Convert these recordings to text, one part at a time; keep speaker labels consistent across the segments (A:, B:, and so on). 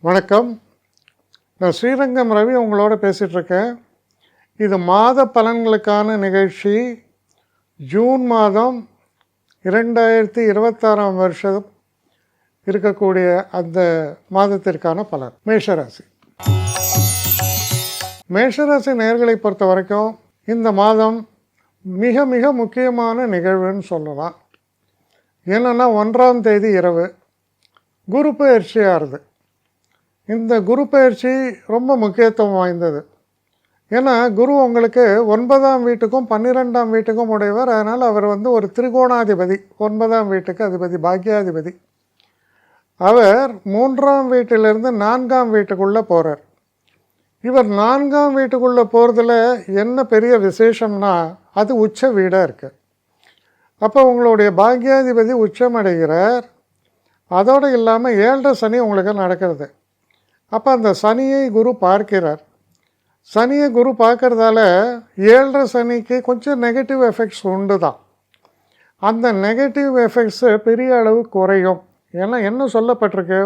A: வணக்கம். நான் ஸ்ரீரங்கம் ரவி உங்களோட பேசிகிட்ருக்கேன். இது மாத பலன்களுக்கான நிகழ்ச்சி. ஜூன் மாதம் 2026 வருஷம் இருக்கக்கூடிய அந்த மாதத்திற்கான பலன். மேஷராசி. மேஷராசி நேயர்களை பொறுத்த வரைக்கும் இந்த மாதம் மிக மிக முக்கியமான நிகழ்வுன்னு சொல்லலாம். என்னென்னா 1ஆம் தேதி இரவு குரு பயிற்சியாகிறது. இந்த குரு பயிற்சி ரொம்ப முக்கியத்துவம் வாய்ந்தது. ஏன்னா குரு உங்களுக்கு 9ஆம் வீட்டுக்கும் 12ஆம் வீட்டுக்கும் உடையவர். அதனால் அவர் ஒரு திரிகோணாதிபதி, 9ஆம் வீட்டுக்கு அதிபதி, பாக்கியாதிபதி. அவர் 3ஆம் வீட்டிலிருந்து 4ஆம் வீட்டுக்குள்ளே போகிறார். இவர் 4ஆம் வீட்டுக்குள்ளே போகிறதுல என்ன பெரிய விசேஷம்னா அது உச்ச வீடாக இருக்குது. அப்போ உங்களுடைய பாக்கியாதிபதி உச்சமடைகிறார். அதோடு இல்லாமல் 7.5 சனி உங்களுக்கு நடக்கிறது. அப்போ அந்த சனியை குரு பார்க்கிறார். சனியை குரு பார்க்கறதால 7.5 சனிக்கு கொஞ்சம் நெகட்டிவ் எஃபெக்ட்ஸ் உண்டு தான். அந்த நெகட்டிவ் எஃபெக்ட்ஸு பெரிய அளவு குறையும். ஏன்னா என்ன சொல்லப்பட்டிருக்கு,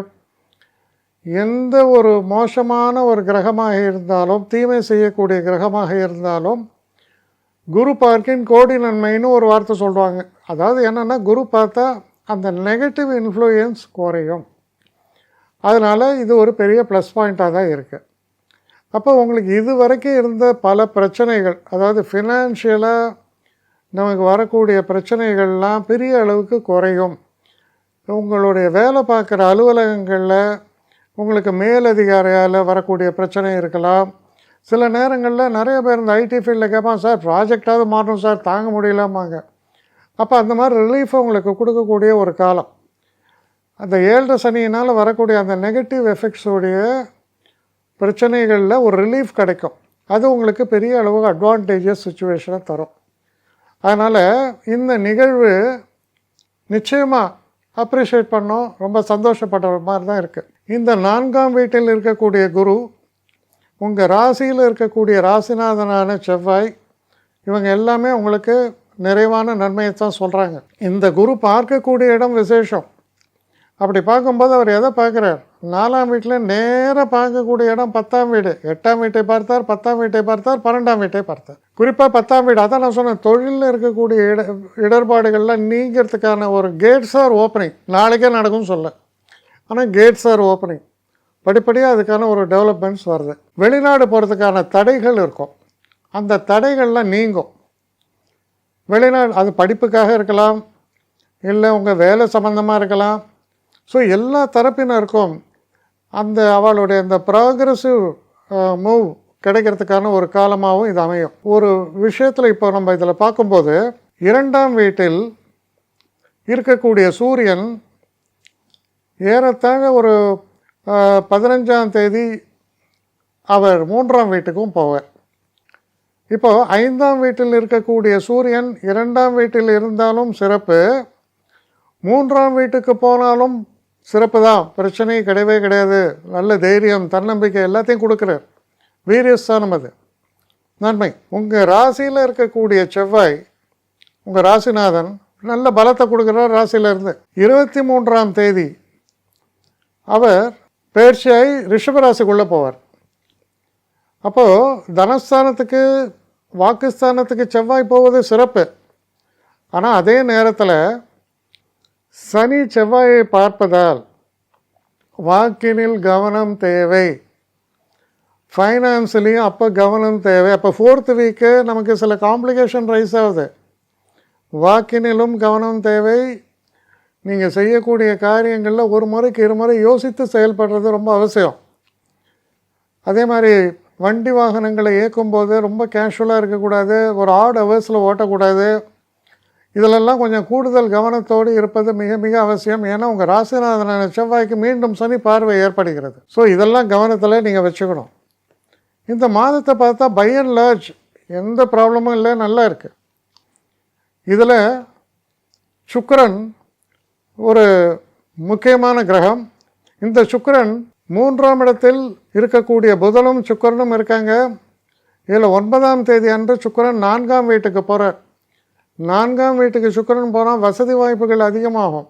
A: எந்த ஒரு மோசமான ஒரு கிரகமாக இருந்தாலும், தீமை செய்யக்கூடிய கிரகமாக இருந்தாலும் குரு பார்க்கின் கோடி நன்மைன்னு ஒரு வார்த்தை சொல்லுவாங்க. அதாவது என்னென்னா குரு பார்த்தா அந்த நெகட்டிவ் இன்ஃப்ளூயன்ஸ் குறையும். அதனால் இது ஒரு பெரிய ப்ளஸ் பாயிண்ட்டாக தான் இருக்குது. அப்போ உங்களுக்கு இது வரைக்கும் இருந்த பல பிரச்சனைகள், அதாவது ஃபினான்ஷியலாக நமக்கு வரக்கூடிய பிரச்சனைகள்லாம் பெரிய அளவுக்கு குறையும். உங்களுடைய வேலை பார்க்குற அலுவலகங்களில் உங்களுக்கு மேலதிகாரியால் வரக்கூடிய பிரச்சனை இருக்கலாம். சில நேரங்களில் நிறைய பேர் இந்த ஐடி ஃபீல்டில் கேட்பான், சார் ப்ராஜெக்டாவது மாறணும் சார், தாங்க முடியலாமாங்க. அப்போ அந்த மாதிரி ரிலீஃபை உங்களுக்கு கொடுக்கக்கூடிய ஒரு காலம். அந்த 7.5 சனியினால் வரக்கூடிய அந்த நெகட்டிவ் எஃபெக்ட்ஸோடைய பிரச்சனைகளில் ஒரு ரிலீஃப் கிடைக்கும். அது உங்களுக்கு பெரிய அளவு அட்வான்டேஜஸ் சுச்சுவேஷனை தரும். அதனால் இந்த நிகழ்வு நிச்சயமாக அப்ரிஷியேட் பண்ணோம், ரொம்ப சந்தோஷப்படுற மாதிரி தான் இருக்குது. இந்த 4ஆம் வீட்டில் இருக்கக்கூடிய குரு, உங்கள் ராசியில் இருக்கக்கூடிய ராசிநாதனான செவ்வாய், இவங்க எல்லாமே உங்களுக்கு நிறைவான நன்மையை தான் சொல்கிறாங்க. இந்த குரு பார்க்கக்கூடிய இடம் விசேஷம். அப்படி பார்க்கும்போது அவர் எதை பார்க்குறார், 4ஆம் வீட்டில் நேராக பார்க்கக்கூடிய இடம் 10ஆம் வீடு. 8ஆம் வீட்டை பார்த்தார், 10ஆம் வீட்டை பார்த்தார், 12ஆம் வீட்டை பார்த்தார். குறிப்பாக 10ஆம் வீடு, அதான் நான் சொன்னேன், தொழிலில் இருக்கக்கூடிய இடர்பாடுகள்லாம் நீங்கிறதுக்கான ஒரு கேட்ஸ் ஆர் ஓப்பனிங். நாளைக்கே நடக்கும்னு சொல்ல, ஆனால் கேட்ஸ் ஆர் ஓப்பனிங். படிப்படியாக அதுக்கான ஒரு டெவலப்மெண்ட்ஸ் வருது. வெளிநாடு போகிறதுக்கான தடைகள் இருக்கும், அந்த தடைகள்லாம் நீங்கும். வெளிநாடு அது படிப்புக்காக இருக்கலாம், இல்லை உங்கள் வேலை சம்மந்தமாக இருக்கலாம். ஸோ எல்லா தரப்பினருக்கும் அந்த அவளுடைய அந்த ப்ராக்ரெசிவ் மூவ் கிடைக்கிறதுக்கான ஒரு காலமாகவும் இது அமையும். ஒரு விஷயத்தில் இப்போ நம்ம இதில் பார்க்கும்போது 2ஆம் வீட்டில் இருக்கக்கூடிய சூரியன் ஏறத்தாழ ஒரு 15ஆம் தேதி அவர் 3ஆம் வீட்டுக்கும் போவார். இப்போது 5ஆம் வீட்டில் இருக்கக்கூடிய சூரியன் 2ஆம் வீட்டில் இருந்தாலும் சிறப்பு, 3ஆம் வீட்டுக்கு போனாலும் சிறப்பு தான், பிரச்சனை கிடையவே கிடையாது. நல்ல தைரியம், தன்னம்பிக்கை எல்லாத்தையும் கொடுக்குறார். வீரியஸ்தானம் அது நன்மை. உங்கள் ராசியில் இருக்கக்கூடிய செவ்வாய், உங்கள் ராசிநாதன், நல்ல பலத்தை கொடுக்குறார். ராசியிலேருந்து 23ஆம் தேதி அவர் பயிற்சியாகி ரிஷபராசிக்குள்ளே போவார். அப்போது தனஸ்தானத்துக்கு வாக்குஸ்தானத்துக்கு செவ்வாய் போவது சிறப்பு. ஆனால் அதே நேரத்தில் சனி செவ்வாயை பார்ப்பதால் வாக்கினில் கவனம் தேவை, ஃபைனான்ஸ்லேயும் அப்போ கவனம் தேவை. அப்போ 4th வீக்கு நமக்கு சில காம்ப்ளிகேஷன் ரைஸ் ஆகுது. வாக்கினிலும் கவனம் தேவை. நீங்கள் செய்யக்கூடிய காரியங்களில் ஒரு முறைக்கு 2 முறை யோசித்து செயல்படுறது ரொம்ப அவசியம். அதே மாதிரி வண்டி வாகனங்களை இயக்கும்போது ரொம்ப கேஷுவலாக இருக்கக்கூடாது, ஒரு ஆட் ஹவர்ஸில் ஓட்டக்கூடாது. இதிலெல்லாம் கொஞ்சம் கூடுதல் கவனத்தோடு இருப்பது மிக மிக அவசியம். ஏன்னா உங்கள் ராசிநாதனான செவ்வாய்க்கு மீண்டும் சனி பார்வை ஏற்படுகிறது. ஸோ இதெல்லாம் கவனத்தில் நீங்கள் வச்சுக்கணும். இந்த மாதத்தை பார்த்தா பை அண்ட் லார்ஜ் எந்த ப்ராப்ளமும் இல்லை, நல்லா இருக்குது. இதில் சுக்கிரன் ஒரு முக்கியமான கிரகம். இந்த சுக்கிரன் 3ஆம் இடத்தில் இருக்கக்கூடிய புதனும் சுக்கிரனும் இருக்காங்க. இதில் 9ஆம் தேதி அன்று சுக்கிரன் 4ஆம் வீட்டுக்கு போகிறார். 4ஆம் வீட்டுக்கு சுக்கிரன் போனால் வசதி வாய்ப்புகள் அதிகமாகும்.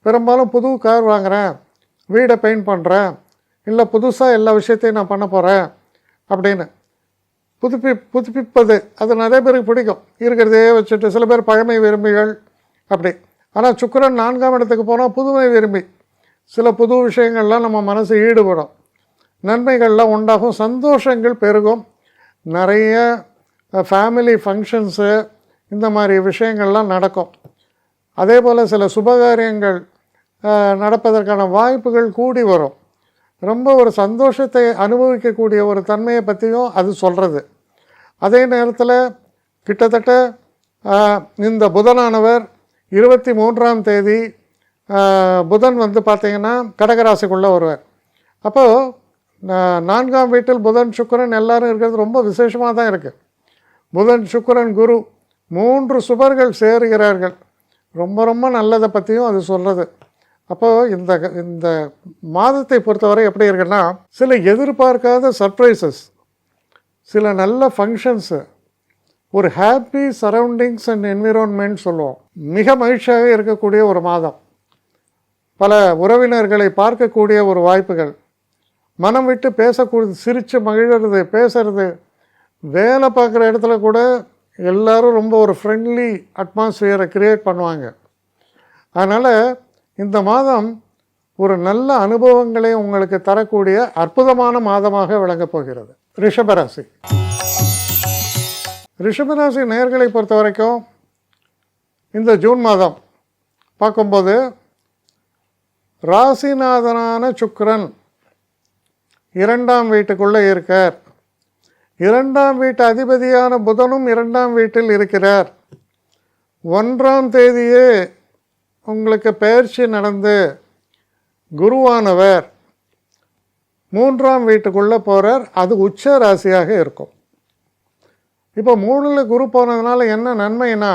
A: பெரும்பாலும் புது கார் வாங்குகிறேன், வீடை பெயிண்ட் பண்ணுறேன், இல்லை புதுசாக எல்லா விஷயத்தையும் நான் பண்ண போகிறேன் அப்படின்னு புதுப்பிப்பது அது நிறைய பேருக்கு பிடிக்கும். இருக்கிறதே வச்சுட்டு சில பேர் பழமை விரும்பிகள் அப்படி. ஆனால் சுக்கிரன் 4ஆம் இடத்துக்கு போனால் புதுமை விரும்பி சில புது விஷயங்கள்லாம் நம்ம மனசு ஈடுபடும், நன்மைகள்லாம் உண்டாகும், சந்தோஷங்கள் பெருகும், நிறைய ஃபேமிலி ஃபங்க்ஷன்ஸு இந்த மாதிரி விஷயங்கள்லாம் நடக்கும். அதே போல் சில சுபகாரியங்கள் நடப்பதற்கான வாய்ப்புகள் கூடி வரும். ரொம்ப ஒரு சந்தோஷத்தை அனுபவிக்கக்கூடிய ஒரு தன்மையை பற்றியும் அது சொல்கிறது. அதே நேரத்தில் கிட்டத்தட்ட இந்த புதனானவர் 23ஆம் தேதி புதன் பார்த்திங்கன்னா கடகராசிக்குள்ளே வருவார். அப்போது 4ஆம் வீட்டில் புதன் சுக்கிரன் எல்லோரும் இருக்கிறது ரொம்ப விசேஷமாக தான் இருக்குது. புதன் சுக்கிரன் குரு 3 சுபர்கள் சேருகிறார்கள். ரொம்ப ரொம்ப நல்லதை பற்றியும் அது சொல்கிறது. அப்போது இந்த மாதத்தை பொறுத்தவரை எப்படி இருக்குன்னா, சில எதிர்பார்க்காத சர்ப்ரைசஸ், சில நல்ல ஃபங்க்ஷன்ஸு, ஒரு ஹாப்பி சரௌண்டிங்ஸ் அண்ட் என்விரான்மெண்ட் சொல்லுவோம். மிக மகிழ்ச்சியாக இருக்கக்கூடிய ஒரு மாதம். பல உறவினர்களை பார்க்கக்கூடிய ஒரு வாய்ப்புகள், மனம் விட்டு பேசக்கூடிய, சிரித்து மகிழ்கிறது, பேசுறது, வேலை பார்க்குற இடத்துல கூட எல்லோரும் ரொம்ப ஒரு ஃப்ரெண்ட்லி அட்மாஸ்ஃபியரை க்ரியேட் பண்ணுவாங்க. அதனால் இந்த மாதம் ஒரு நல்ல அனுபவங்களை உங்களுக்கு தரக்கூடிய அற்புதமான மாதமாக விளங்கப் போகிறது. ரிஷபராசி. ரிஷபராசி நேயர்களை பொறுத்த வரைக்கும் இந்த ஜூன் மாதம் பார்க்கும்போது ராசிநாதனான சுக்கிரன் 2ஆம் வீட்டுக்குள்ளே இருக்கார். 2ஆம் வீட்டு அதிபதியான புதனும் 2ஆம் வீட்டில் இருக்கிறார். 1ஆம் தேதியே உங்களுக்கு பெயர்ச்சி நடந்து குருவானவர் 3ஆம் வீட்டுக்குள்ளே போகிறார். அது உச்ச ராசியாக இருக்கும். இப்போ 3ல் குரு போனதுனால என்ன நன்மைனா,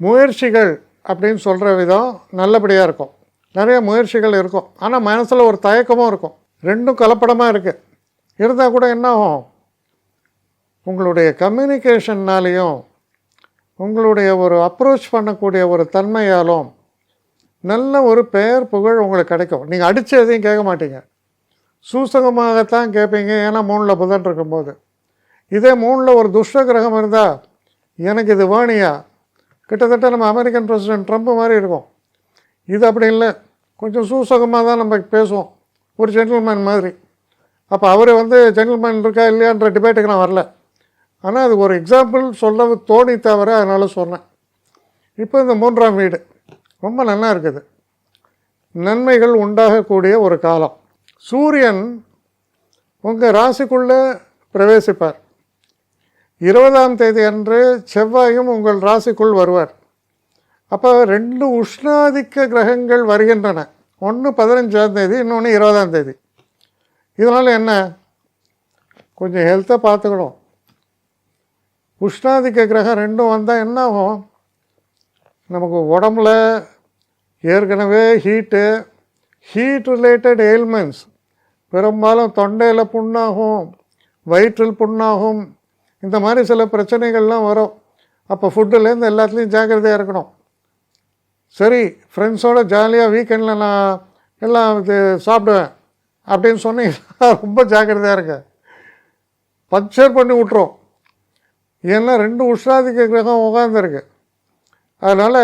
A: முயற்சிகள் அப்படின்னு சொல்கிற விதம் நல்லபடியாக இருக்கும். நிறைய முயற்சிகள் இருக்கும், ஆனால் மனசில் ஒரு தயக்கமும் இருக்கும். ரெண்டும் கலப்படமாக இருக்குது. இருந்தால் கூட என்ன ஆகும், உங்களுடைய கம்யூனிகேஷன்னாலேயும் உங்களுடைய ஒரு அப்ரோச் பண்ணக்கூடிய ஒரு தன்மையாலும் நல்ல ஒரு பெயர் புகழ் உங்களுக்கு கிடைக்கும். நீங்கள் அடித்து எதையும் கேட்க மாட்டீங்க, சூசகமாகத்தான் கேட்பீங்க. ஏன்னா 3ல் புதன் இருக்கும்போது. இதே 3ல் ஒரு துஷ்ட கிரகம் இருந்தால் எனக்கு இது வேணியா, கிட்டத்தட்ட நம்ம அமெரிக்கன் பிரசிடென்ட் ட்ரம்ப் மாதிரி இருக்கும். இது அப்படி இல்லை, கொஞ்சம் சூசகமாக தான் நம்ம பேசுவோம், ஒரு ஜென்டில்மேன் மாதிரி. அப்போ அவர் ஜென்டில்மேன் இருக்கா இல்லையான்ற டிபேட்டுக்கு நான் வரல, ஆனால் அது ஒரு எக்ஸாம்பிள் சொல்ல தோணி தவிர அதனால் சொன்னேன். இப்போ இந்த 3ஆம் வீடு ரொம்ப நல்லா இருக்குது, நன்மைகள் உண்டாகக்கூடிய ஒரு காலம். சூரியன் உங்கள் ராசிக்குள்ளே பிரவேசிப்பார். 20ஆம் தேதி அன்று செவ்வாயும் உங்கள் ராசிக்குள் வருவார். அப்போ 2 உஷ்ணாதிக்க கிரகங்கள் வருகின்றன. ஒன்று 15ஆம் தேதி, இன்னொன்று 20ஆம் தேதி. இதனால் என்ன, கொஞ்சம் ஹெல்த்தை பார்த்துக்கணும். உஷ்ணாதிக்க கிரகம் 2 வந்தால் என்ன ஆகும், நமக்கு உடம்புல ஏற்கனவே ஹீட் ரிலேட்டட் எயில்மெண்ட்ஸ், பெரும்பாலும் தொண்டையில் புண்ணாகும், வயிற்றில் புண்ணாகும், இந்த மாதிரி சில பிரச்சனைகள்லாம் வரும். அப்போ ஃபுட்டுலேருந்து எல்லாத்துலேயும் ஜாக்கிரதையாக இருக்கணும். சரி, ஃப்ரெண்ட்ஸோடு ஜாலியாக வீக்கெண்டில் நான் எல்லாம் இது சாப்பிடுவேன் அப்படின்னு சொன்னீங்கன்னா ரொம்ப ஜாக்கிரதையாக இருங்க, பஞ்சர் பண்ணி விட்ரும். ஏன்னா 2 உஷ்ணாதிக்க கிரகம் உட்காந்துருக்கு. அதனால்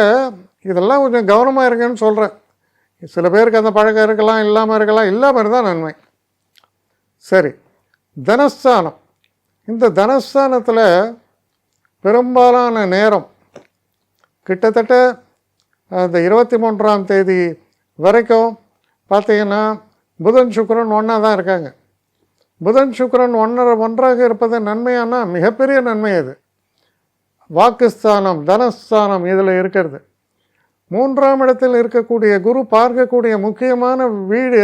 A: இதெல்லாம் கொஞ்சம் கவனமாக இருக்குன்னு சொல்கிறேன். சில பேருக்கு அந்த பழக்கம் இருக்கலாம், இல்லாமல் இருக்கலாம். இல்லாமல் இருந்தால் நன்மை. சரி, தனஸ்தானம். இந்த தனஸ்தானத்தில் பெரும்பாலான நேரம் கிட்டத்தட்ட அந்த 23ஆம் தேதி வரைக்கும் பார்த்திங்கன்னா புதன் சுக்கிரன் ஒன்றா தான் இருக்காங்க. புதன் சுக்கிரன் ஒன்றாக இருப்பது நன்மையானா மிகப்பெரிய நன்மை. அது வாக்குஸ்தானம், தனஸ்தானம் இதில் இருக்கிறது. 3ஆம் இடத்தில் இருக்கக்கூடிய குரு பார்க்கக்கூடிய முக்கியமான வீடு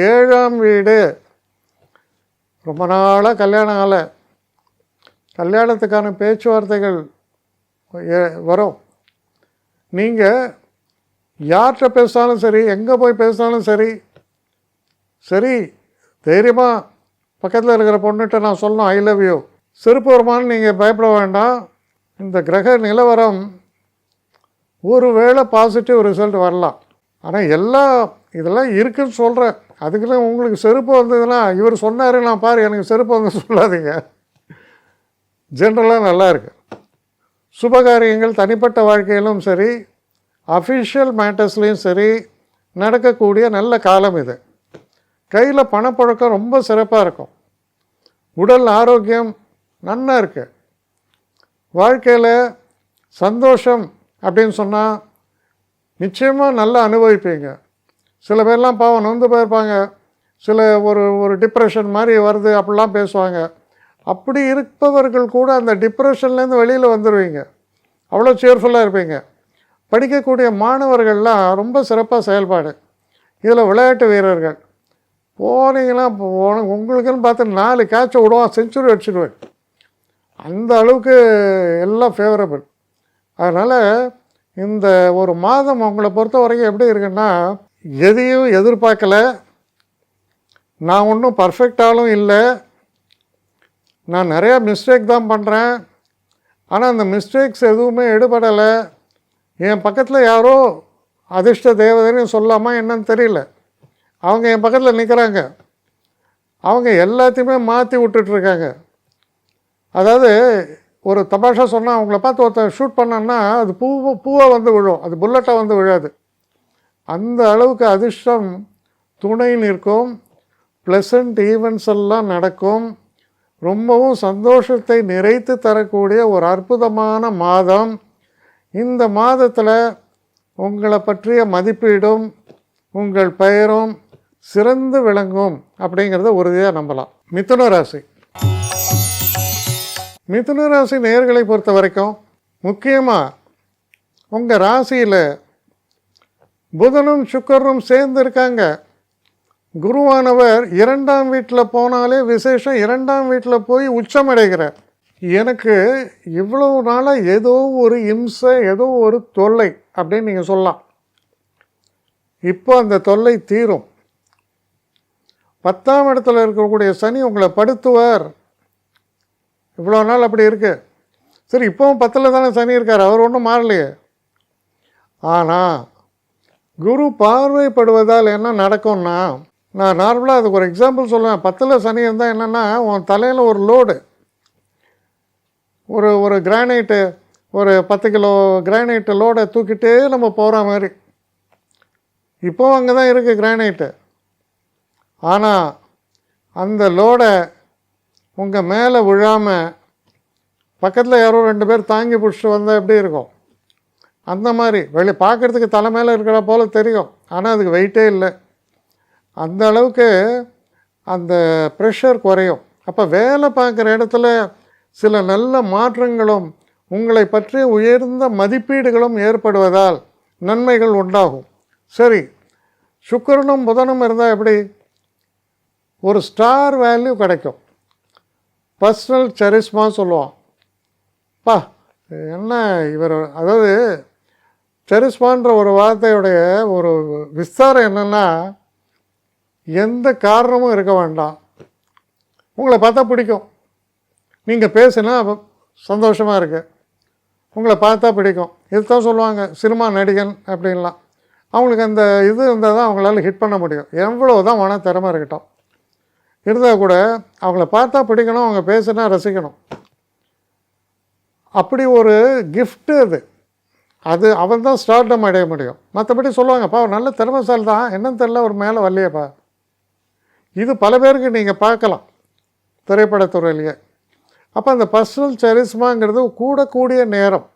A: 7ஆம் வீடு. ரொம்ப நாளாக கல்யாணம் ஆகலை, கல்யாணத்துக்கான பேச்சுவார்த்தைகள் வரும். நீங்கள் யார்கிட்ட பேசினாலும் சரி, எங்கே போய் பேசினாலும் சரி, தைரியமாக பக்கத்தில் இருக்கிற பொண்ணுகிட்ட நான் சொல்லணும் ஐ லவ் யூ. செருப்பு வருமானு நீங்கள் பயப்பட வேண்டாம். இந்த கிரக நிலவரம் ஒருவேளை பாசிட்டிவ் ரிசல்ட் வரலாம். ஆனால் இதெல்லாம் இருக்குன்னு சொல்கிறேன். அதுக்குன்னு உங்களுக்கு செருப்பு வந்ததுன்னா இவர் சொன்னார் நான் பாரு எனக்கு செருப்பு வந்து சொல்லாதீங்க. ஜென்ரலாக நல்லா இருக்கு. சுபகாரியங்கள் தனிப்பட்ட வாழ்க்கையிலும் சரி, அஃபிஷியல் மேட்டர்ஸ்லேயும் சரி நடக்கக்கூடிய நல்ல காலம் இது. கையில் பணப்புழக்கம் ரொம்ப சிறப்பாக இருக்கும். உடல் ஆரோக்கியம் நன்னா இருக்கு. வாழ்க்கையில் சந்தோஷம் அப்படின்னு சொன்னால் நிச்சயமாக நல்லா அனுபவிப்பீங்க. சில பேர்லாம் பாவம் நொந்து போயிருப்பாங்க. சில ஒரு டிப்ரெஷன் மாதிரி வருது அப்படிலாம் பேசுவாங்க. அப்படி இருப்பவர்கள் கூட அந்த டிப்ரெஷன்லேருந்து வெளியில் வந்துடுவீங்க. அவ்வளோ சேர்ஃபுல்லாக இருப்பீங்க. படிக்கக்கூடிய மாணவர்கள்லாம் ரொம்ப சிறப்பாக செயல்பாடு. இதில் விளையாட்டு வீரர்கள் போனீங்கன்னா உங்களுக்குன்னு பார்த்து 4 கேட்சை விடுவான், செஞ்சுரி அடிச்சிடுவேன். அந்த அளவுக்கு எல்லாம் ஃபேவரபிள். அதனால் இந்த ஒரு மாதம் உங்களை பொறுத்த வரைக்கும் எப்படி இருக்குன்னா, எதையும் எதிர்பார்க்கல, நான் ஒன்றும் பர்ஃபெக்டாலும் இல்லை, நான் நிறையா மிஸ்டேக் தான் பண்ணுறேன், ஆனால் அந்த மிஸ்டேக்ஸ் எதுவுமே எடுபடலை. என் பக்கத்தில் யாரோ அதிர்ஷ்ட தேவதைன்னு சொல்லாமா என்னன்னு தெரியல, அவங்க என் பக்கத்தில் நிற்கிறாங்க. அவங்க எல்லாத்தையுமே மாற்றி விட்டுட்ருக்காங்க. அதாவது ஒரு தமாஷா சொன்னால் அவங்கள பார்த்து ஒருத்தர் ஷூட் பண்ணான்னா அது பூவாக வந்து விழும், அது புல்லட்டாக வந்து விழாது. அந்த அளவுக்கு அதிர்ஷ்டம் துணை நிற்கும். ப்ளசண்ட் ஈவெண்ட்ஸ் எல்லாம் நடக்கும். ரொம்பவும் சந்தோஷத்தை நிறைத்து தரக்கூடிய ஒரு அற்புதமான மாதம். இந்த மாதத்தில் உங்களை பற்றிய மதிப்பீடும் உங்கள் பெயரும் சிறந்து விளங்கும் அப்படிங்கிறத உறுதியாக நம்பலாம். மிதுன ராசி. மிதுன ராசி நேயர்களை பொறுத்த வரைக்கும் முக்கியமாக உங்கள் ராசியில் புதனும் சுக்கிரனும் சேர்ந்து இருக்காங்க. குருவானவர் 2ஆம் வீட்டில் போனாலே விசேஷம். 2ஆம் வீட்டில் போய் உச்சமடைகிறார். எனக்கு இவ்வளவு நாளாக ஏதோ ஒரு இம்சை, ஏதோ ஒரு தொல்லை அப்படின்னு நீங்கள் சொல்லலாம். இப்போ அந்த தொல்லை தீரும். 10ஆம் இடத்துல இருக்கக்கூடிய சனி உங்களை படுத்துவார். இவ்வளோ நாள் அப்படி இருக்கு. சரி, இப்போவும் 10ல் தானே சனி இருக்கார், அவர் ஒன்றும் மாறலையே. ஆனால் குரு பார்வைப்படுவதால் என்ன நடக்கும்னா, நான் நார்மலாக அதுக்கு ஒரு எக்ஸாம்பிள் சொல்லுவேன். 10ல் சனி இருந்தால் என்னென்னா, உன் தலையில் ஒரு லோடு, ஒரு கிரானைட்டு, ஒரு 10 கிலோ கிரானைட்டு லோடை தூக்கிட்டே நம்ம போகிற மாதிரி. இப்போவும் அங்கே தான் இருக்குது கிரானைட்டு. ஆனால் அந்த லோடை உங்கள் மேலே விழாமல் பக்கத்தில் யாரோ 2 பேர் தாங்கி பிடிச்சிட்டு வந்தால் எப்படி இருக்கும்? அந்த மாதிரி பார்க்குறதுக்கு தலை மேலே இருக்கிற போல் தெரியும், ஆனால் அதுக்கு வெயிட்டே இல்லை. அந்த அளவுக்கு அந்த ப்ரெஷர் குறையும். அப்போ வேலை பார்க்குற இடத்துல சில நல்ல மாற்றங்களும் உங்களை பற்றி உயர்ந்த மதிப்பீடுகளும் ஏற்படுவதால் நன்மைகள் உண்டாகும். சரி, சுக்கிரனும் புதனும் இருந்தால் எப்படி? ஒரு ஸ்டார் வேல்யூ கிடைக்கும். பர்சனல் சரிஸ்மா சொல்லுவான். என்ன இவர், அதாவது சரிஸ்மான்ற ஒரு வார்த்தையுடைய ஒரு விஸ்தாரம் என்னென்னா, எந்த காரணமும் இருக்க வேண்டாம், உங்களை பார்த்தா பிடிக்கும், நீங்கள் பேசுனா சந்தோஷமாக இருக்கு, உங்களை பார்த்தா பிடிக்கும். இதுதான் சொல்லுவாங்க சினிமா நடிகன் அப்படின்லாம். அவங்களுக்கு அந்த இது இருந்தால் தான் அவங்களால ஹிட் பண்ண முடியும். எவ்வளோ தான் வேணால் திறமை இருக்கட்டும், இருந்தால் கூட அவங்கள பார்த்தா பிடிக்கணும், அவங்க பேசுனா ரசிக்கணும். அப்படி ஒரு கிஃப்ட்டு அது அவன் தான் ஸ்டார்டம் அடைய முடியும். மற்றபடி சொல்லுவாங்கப்பா ஒரு நல்ல திறமைசாலி தான், என்னன்னு தெரியல ஒரு மேலே வரலையேப்பா. இது பல பேருக்கு நீங்கள் பார்க்கலாம் திரைப்படத்துறையிலேயே. அப்போ அந்த பர்சனல் சரிஸ்மாங்கிறது கூடக்கூடிய நேரம்,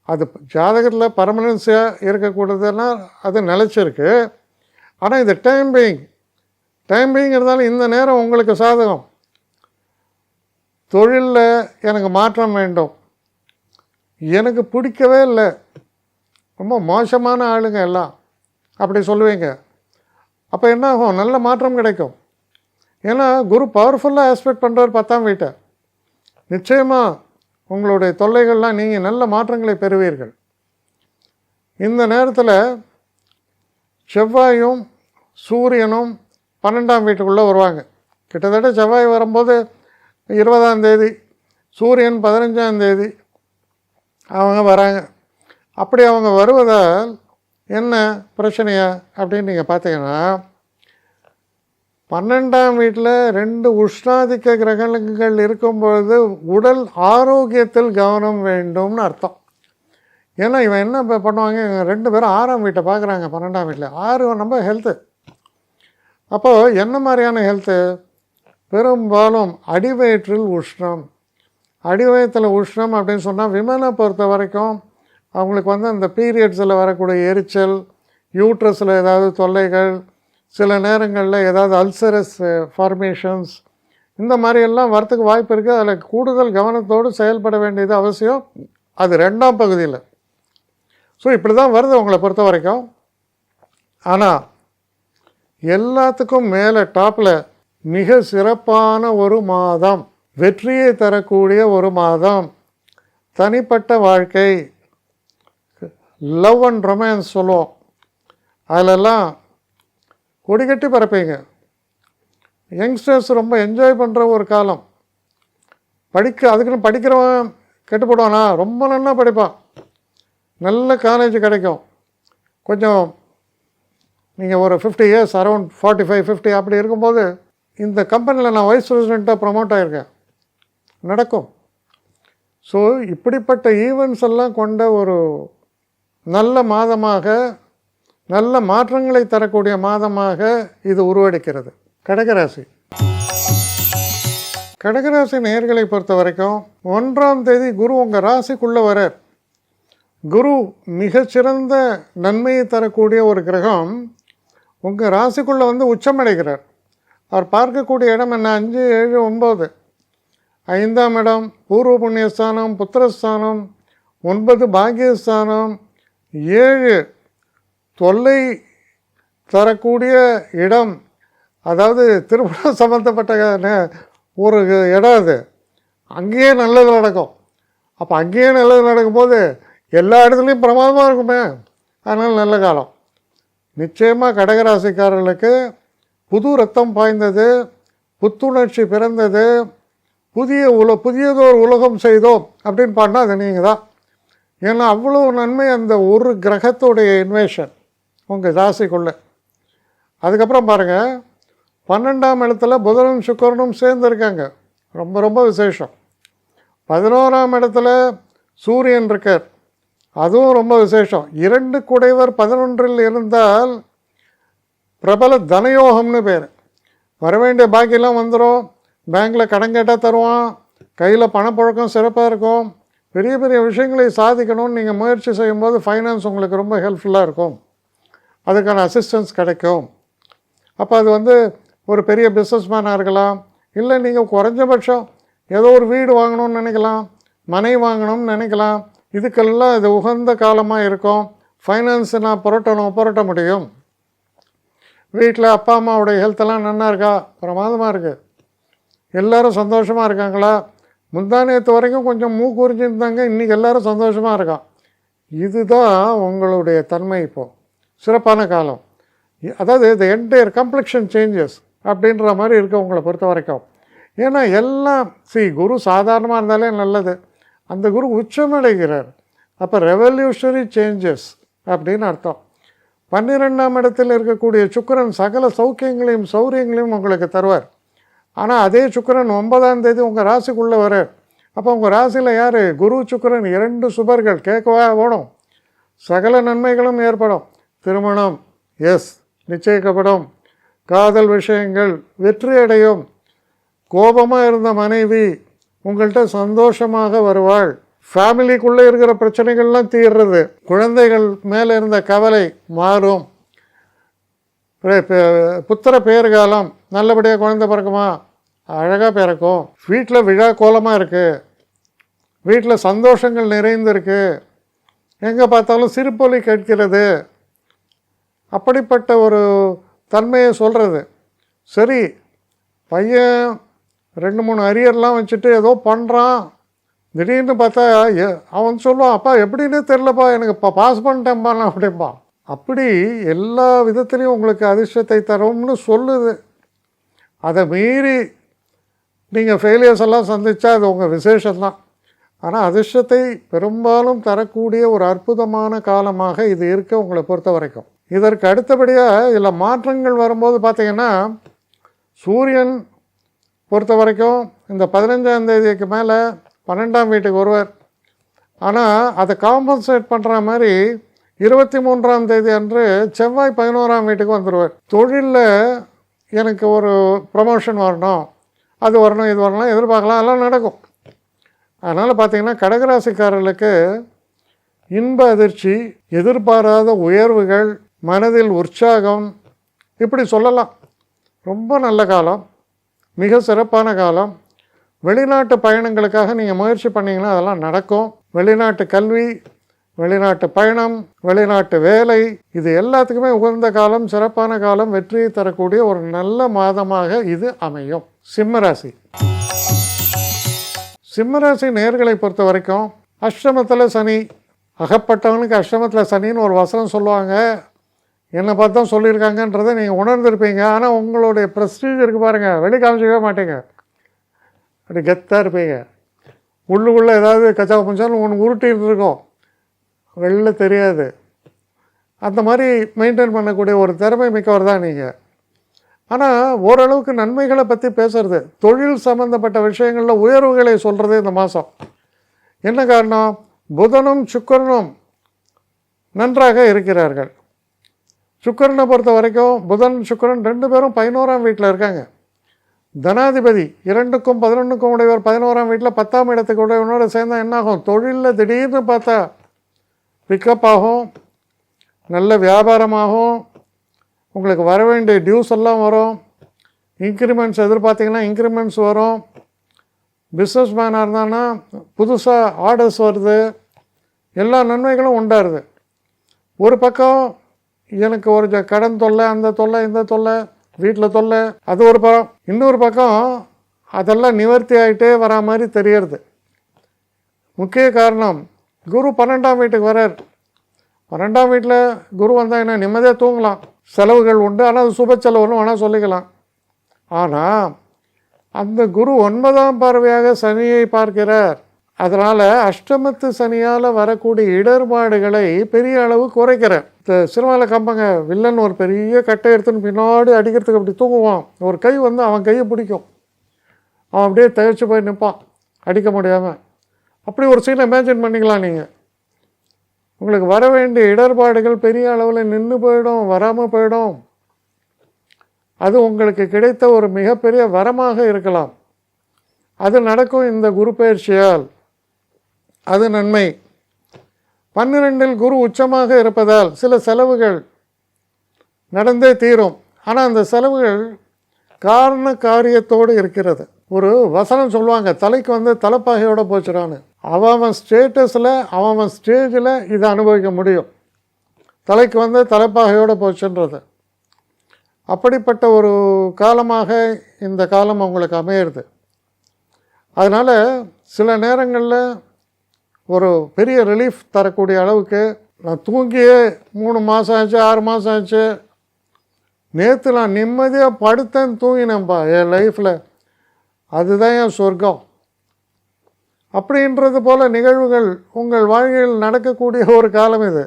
A: அது ஜாதகத்தில் பர்மனன்ஸாக இருக்கக்கூடியதுன்னா அது நிலச்சிருக்கு. ஆனால் இந்த டைம் பீயிங் இருந்தாலும் இந்த நேரம் உங்களுக்கு சாதகம். தொழிலில் எனக்கு மாற்றம் வேண்டும், எனக்கு பிடிக்கவே இல்லை, ரொம்ப மோசமான ஆளுங்க எல்லாம் அப்படி சொல்லுவீங்க. அப்போ என்ன ஆகும்? நல்ல மாற்றம் கிடைக்கும். ஏன்னா குரு பவர்ஃபுல்லாக ஆஸ்பெக்ட் பண்ணுறார் 10ஆம் வீட்டை. நிச்சயமாக உங்களுடைய தொல்லைகள்லாம் நீங்கள் நல்ல மாற்றங்களை பெறுவீர்கள். இந்த நேரத்தில் செவ்வாயும் சூரியனும் 12ஆம் வீட்டுக்குள்ளே வருவாங்க. கிட்டத்தட்ட செவ்வாய் வரும்போது 20ஆம் தேதி, சூரியன் 15ஆம் தேதி அவங்க வராங்க. அப்படி அவங்க வருவதால் என்ன பிரச்சனையா அப்படின்னு நீங்கள் பார்த்தீங்கன்னா, 12ஆம் வீட்டில் 2 உஷ்ணாதிக்க கிரகங்கள் இருக்கும்பொழுது உடல் ஆரோக்கியத்தில் கவனம் வேண்டும்னு அர்த்தம். ஏன்னா இவன் என்ன இப்போ பண்ணுவாங்க, 2 பேரும் 6ஆம் வீட்டை பார்க்குறாங்க. 12ஆம் வீட்டில் 6 நம்ம ஹெல்த்து. அப்போது என்ன மாதிரியான ஹெல்த்து? பெரும்பாலும் அடிவயிற்றில் உஷ்ணம். அடிவயத்தில் உஷ்ணம் அப்படின்னு சொன்னால் விமனை பொறுத்த வரைக்கும் அவங்களுக்கு வந்து அந்த பீரியட்ஸில் வரக்கூடிய எரிச்சல், யூட்ரஸில் ஏதாவது தொல்லைகள், சில நேரங்களில் ஏதாவது அல்சரஸ் ஃபார்மேஷன்ஸ், இந்த மாதிரியெல்லாம் வரத்துக்கு வாய்ப்பு இருக்குது. அதில் கூடுதல் கவனத்தோடு செயல்பட வேண்டியது அவசியம். அது 2ஆம் பகுதியில். ஸோ இப்படி தான் வருது உங்களை பொறுத்த வரைக்கும். ஆனால் எல்லாத்துக்கும் மேலே டாப்பில் மிக சிறப்பான ஒரு மாதம், வெற்றியை தரக்கூடிய ஒரு மாதம், தனிப்பட்ட வாழ்க்கை, லவ் அண்ட் ரொமான்ஸ் சொல்லுவோம், அதிலெல்லாம் கொடிகட்டி பரப்பீங்க. யங்ஸ்டர்ஸ் ரொம்ப என்ஜாய் பண்ணுற ஒரு காலம். அதுக்குன்னு படிக்கிறவன் கெட்டுப்படுவானா? ரொம்ப நல்லா படிப்பான், நல்ல காலேஜ் கிடைக்கும். கொஞ்சம் நீங்கள் ஒரு 50 இயர்ஸ், அரௌண்ட் 45, 50 அப்படி இருக்கும்போது, இந்த கம்பெனியில் நான் வைஸ் பிரசிடெண்ட்டாக ப்ரமோட் ஆகியிருக்கேன், நடக்கும். ஸோ இப்படிப்பட்ட ஈவெண்ட்ஸ் எல்லாம் கொண்ட ஒரு நல்ல மாதமாக, நல்ல மாற்றங்களை தரக்கூடிய மாதமாக இது உருவெடுக்கிறது. கடகராசி. கடகராசி நேயர்களை பொறுத்த வரைக்கும் 1ஆம் தேதி குரு உங்கள் ராசிக்குள்ளே வரார். குரு மிகச்சிறந்த நன்மையை தரக்கூடிய ஒரு கிரகம் உங்கள் ராசிக்குள்ளே வந்து உச்சமடைகிறார். அவர் பார்க்கக்கூடிய இடம் என்ன? 5, 7, 9. 5ஆம் இடம் பூர்வ புண்ணியஸ்தானம், புத்திரஸ்தானம். 9 பாக்கியஸ்தானம். 7 தொல்லை தரக்கூடிய இடம், அதாவது திருமணம் சம்மந்தப்பட்ட ஒரு இடம். அது அங்கேயே நல்லது நடக்கும். அப்போ அங்கேயே நல்லது நடக்கும்போது எல்லா இடத்துலையும் பிரமாதமாக இருக்குமே. அதனால் நல்ல காலம். நிச்சயமாக கடகராசிக்காரர்களுக்கு புது ரத்தம் பாய்ந்தது, புத்துணர்ச்சி பிறந்தது, புதியதோர் உலகம் செய்தோம் அப்படின்னு பாடினா அது நீங்கள் தான். ஏன்னா அவ்வளோ நன்மை அந்த ஒரு கிரகத்துடைய இன்வேஷன் உங்கள் ராசிக்குள்ளே. அதுக்கப்புறம் பாருங்கள், 12ஆம் இடத்துல புதனும் சுக்கிரனும் சேர்ந்துருக்காங்க, ரொம்ப ரொம்ப விசேஷம். 11ஆம் இடத்துல சூரியன் இருக்கார், அதுவும் ரொம்ப விசேஷம். 2 குடைவர் 11இல் இருந்தால் பிரபல தனயோகம்னு பேர். வரவேண்டிய பாக்கியெல்லாம் வந்துடும். பேங்க்கில் கடன் கேட்டால் தருவான். கையில் பணப்புழக்கம் சிறப்பாக இருக்கும். பெரிய பெரிய விஷயங்களை சாதிக்கணும்னு நீங்கள் முயற்சி செய்யும்போது ஃபைனான்ஸ் உங்களுக்கு ரொம்ப ஹெல்ப்ஃபுல்லாக இருக்கும். அதுக்கான அசிஸ்டன்ஸ் கிடைக்கும். அப்போ அது வந்து ஒரு பெரிய பிஸ்னஸ்மேனாக இருக்கலாம், இல்லை நீங்கள் குறைஞ்சபட்சம் ஏதோ ஒரு வீடு வாங்கணும்னு நினைக்கலாம், மனை வாங்கணும்னு நினைக்கலாம். இதுக்கெல்லாம் இது உகந்த காலமாக இருக்கும். ஃபைனான்ஸை நான் புரட்ட முடியும். வீட்டில் அப்பா அம்மாவுடைய ஹெல்த்தெல்லாம் நல்லா இருக்கா? பிரமாதமாக இருக்குது. எல்லோரும் சந்தோஷமாக இருக்காங்களா? முந்தானேத்து வரைக்கும் கொஞ்சம் மூக்கு உறிஞ்சிருந்தாங்க, இன்றைக்கி எல்லோரும் சந்தோஷமாக இருக்கான். இதுதான் உங்களுடைய தன்மை. இப்போது சிறப்பான காலம். அதாவது இந்த என்டையர் கம்ப்ளெக்ஷன் சேஞ்சஸ் அப்படின்ற மாதிரி இருக்குது உங்களை பொறுத்த வரைக்கும். ஏன்னா எல்லாம் குரு சாதாரணமாக இருந்தாலே நல்லது. அந்த குரு உச்சமடைகிறார். அப்போ ரெவல்யூஷனரி சேஞ்சஸ் அப்படின்னு அர்த்தம். 12ஆம் இடத்தில் இருக்கக்கூடிய சுக்கிரன் சகல சௌரியங்களையும் உங்களுக்கு தருவார். ஆனால் அதே சுக்கிரன் 9ஆம் தேதி உங்கள் ராசிக்குள்ளே வரார். அப்போ உங்கள் ராசியில் யார்? குரு சுக்கிரன் 2 சுபர்கள். கேட்கவா ஓடும். சகல நன்மைகளும் ஏற்படும். திருமணம் நிச்சயிக்கப்படும். காதல் விஷயங்கள் வெற்றி அடையும். கோபமாக இருந்த மனைவி உங்கள்கிட்ட சந்தோஷமாக வருவாள். ஃபேமிலிக்குள்ளே இருக்கிற பிரச்சனைகள்லாம் தீர்றது. குழந்தைகள் மேலே இருந்த கவலை மாறும். புத்திர பேறுகாலம் நல்லபடியாக குழந்தை பிறக்குமா? அழகாக பிறக்கும். வீட்டில் விழா கோலமாக இருக்குது. வீட்டில் சந்தோஷங்கள் நிறைந்திருக்கு. எங்கே பார்த்தாலும் சிரிப்பொலி கேட்கிறது. அப்படிப்பட்ட ஒரு தன்மையை சொல்கிறது. சரி, பையன் 2-3 அரியர்லாம் வச்சுட்டு ஏதோ பண்ணுறான். திடீர்னு பார்த்தா அவன் சொல்லுவான், அப்பா எப்படின்னே தெரிலப்பா, எனக்கு இப்போ பாஸ் பண்ணிட்டேன்பான் அப்படின்பா. அப்படி எல்லா விதத்துலேயும் உங்களுக்கு அதிர்ஷ்டத்தை தரும்னு சொல்லுது. அதை மீறி நீங்கள் ஃபெயிலியர்ஸ் எல்லாம் சந்தித்தா அது உங்கள் விசேஷம்தான். ஆனால் அதிர்ஷ்டத்தை பெரும்பாலும் தரக்கூடிய ஒரு அற்புதமான காலமாக இது இருக்க உங்களை பொறுத்த வரைக்கும். இதற்கு அடுத்தபடியாக இதில் மாற்றங்கள் வரும்போது பார்த்திங்கன்னா, சூரியன் பொறுத்த வரைக்கும் இந்த 15ஆம் தேதிக்கு மேலே 12ஆம் வீட்டுக்கு வருவார். ஆனால் அதை காம்பன்சேட் பண்ணுற மாதிரி 23ஆம் தேதி அன்று செவ்வாய் 11ஆம் வீட்டுக்கு வந்துடுவார். தொழிலில் எனக்கு ஒரு ப்ரமோஷன் வரணும், அது வரணும், இது வரணும் எதிர்பார்க்கலாம், எல்லாம் நடக்கும். அதனால் பார்த்திங்கன்னா கடகராசிக்காரர்களுக்கு இன்ப அதிர்ச்சி, எதிர்பாராத உயர்வுகள், மனதில் உற்சாகம், இப்படி சொல்லலாம். ரொம்ப நல்ல காலம், மிக சிறப்பான காலம். வெளிநாட்டு பயணங்களுக்காக நீங்கள் முயற்சி பண்ணிங்கன்னா அதெல்லாம் நடக்கும். வெளிநாட்டு கல்வி, வெளிநாட்டு பயணம், வெளிநாட்டு வேலை, இது எல்லாத்துக்குமே உகந்த காலம், சிறப்பான காலம், வெற்றியை தரக்கூடிய ஒரு நல்ல மாதமாக இது அமையும். சிம்மராசி. சிம்மராசி நேர்களை பொறுத்த வரைக்கும் அஷ்டமத்தில் சனி. அகப்பட்டவனுக்கு அஷ்டமத்தில் சனின்னு ஒரு வசனம் சொல்லுவாங்க. என்னை பார்த்து தான் சொல்லியிருக்காங்கன்றதை நீங்கள் உணர்ந்திருப்பீங்க. ஆனால் உங்களுடைய ப்ரெஸ்டீஜ் இருக்குது பாருங்கள், வெளி காமிச்சிக்கவே மாட்டீங்க. அப்படி கெத்தாக இருப்பீங்க. உள்ளுக்குள்ளே ஏதாவது கச்சா புஞ்சாலும் ஒன்று உருட்டின்னு இருக்கும், வெளில தெரியாது. அந்த மாதிரி மெயின்டைன் பண்ணக்கூடிய ஒரு திறமை மிக்கவர் தான் நீங்கள். ஆனால் ஓரளவுக்கு நன்மைகளை பற்றி பேசுகிறது, தொழில் சம்மந்தப்பட்ட விஷயங்களில் உயர்வுகளை சொல்கிறது இந்த மாதம். என்ன காரணம்? புதனும் சுக்கிரனும் நன்றாக இருக்கிறார்கள். சுக்கிரனை பொறுத்த வரைக்கும் புதன் சுக்கிரன் 2 பேரும் 11ஆம் வீட்டில் இருக்காங்க. தனாதிபதி 2க்கும் 11க்கும் உடையவர் 11ஆம் வீட்டில் 10ஆம் இடத்துக்கு உடையவனோட சேர்ந்தால் என்னாகும்? தொழிலில் திடீர்னு பார்த்தா பிக்கப் ஆகும், நல்ல வியாபாரமாகும், உங்களுக்கு வர வேண்டிய டியூஸ் எல்லாம் வரும், இன்க்ரிமெண்ட்ஸ் எதிர்பார்த்திங்கன்னா இன்க்ரிமெண்ட்ஸ் வரும். பிஸ்னஸ் மேனாக இருந்தான்னா புதுசாக ஆர்டர்ஸ் வருது, எல்லா நன்மைகளும் உண்டாருது. ஒரு பக்கம் எனக்கு ஒரு கடன் தொல்லை, அந்த தொல்லை, இந்த தொல்லை, வீட்டில் தொல்லை, அது ஒரு பக்கம். இன்னொரு பக்கம் அதெல்லாம் நிவர்த்தி ஆகிட்டே வரா மாதிரி தெரியறது. முக்கிய காரணம் குரு 12ஆம் வீட்டுக்கு வரார். 12ஆம் வீட்டில் குரு வந்தால் என்ன, நிம்மதியாக தூங்கலாம், செலவுகள் உண்டு, ஆனால் அது சுப செலவுன்னு வேணால் சொல்லிக்கலாம். ஆனால் அந்த குரு 9ஆம் பார்வையாக சனியை பார்க்கிறார். அதனால் அஷ்டமத்து சனியால் வரக்கூடிய இடர்பாடுகளை பெரிய அளவு குறைக்கிறார். இந்த சினிமாவில் கம்பங்க, வில்லன் ஒரு பெரிய கட்டை எடுத்துன்னு பின்னாடி அடிக்கிறதுக்கு அப்படி தூங்குவான், ஒரு கை வந்து அவன் கையை பிடிக்கும், அவன் அப்படியே தயச்சு போய் நிற்பான் அடிக்க முடியாமல். அப்படி ஒரு சீனை இமேஜின் பண்ணிக்கலாம் நீங்கள். உங்களுக்கு வர வேண்டிய இடர்பாடுகள் பெரிய அளவில் நின்று போயிடும், வராமல் போயிடும். அது உங்களுக்கு கிடைத்த ஒரு மிகப்பெரிய வரமாக இருக்கலாம். அது நடக்கும் இந்த குரு பயிற்சியால், அது நன்மை. 12இல் குரு உச்சமாக இருப்பதால் சில செலவுகள் நடந்தே தீரும். ஆனால் அந்த செலவுகள் காரண காரியத்தோடு இருக்கிறது. ஒரு வசனம் சொல்லுவாங்க, தலைக்கு வந்து தலைப்பாகையோடு போச்சுடான்னு. அவன் ஸ்டேட்டஸில் அவன் ஸ்டேஜில் இதை அனுபவிக்க முடியும். தலைக்கு வந்து தலைப்பாகையோடு போச்சுன்றது. அப்படிப்பட்ட ஒரு காலமாக இந்த காலம் உங்களுக்கு அமையிறது. அதனால் சில நேரங்களில் ஒரு பெரிய ரிலீஃப் தரக்கூடிய அளவுக்கு, நான் தூங்கியே 3 மாதம் ஆச்சு, 6 மாதம் ஆச்சு, நேற்று நான் நிம்மதியாக படுத்தேன் தூங்கினேன்ப்பா என் லைஃப்பில், அதுதான் என் சொர்க்கம் அப்படின்றது போல் நிகழ்வுகள் உங்கள் வாழ்க்கையில் நடக்கக்கூடிய ஒரு காலம் இது.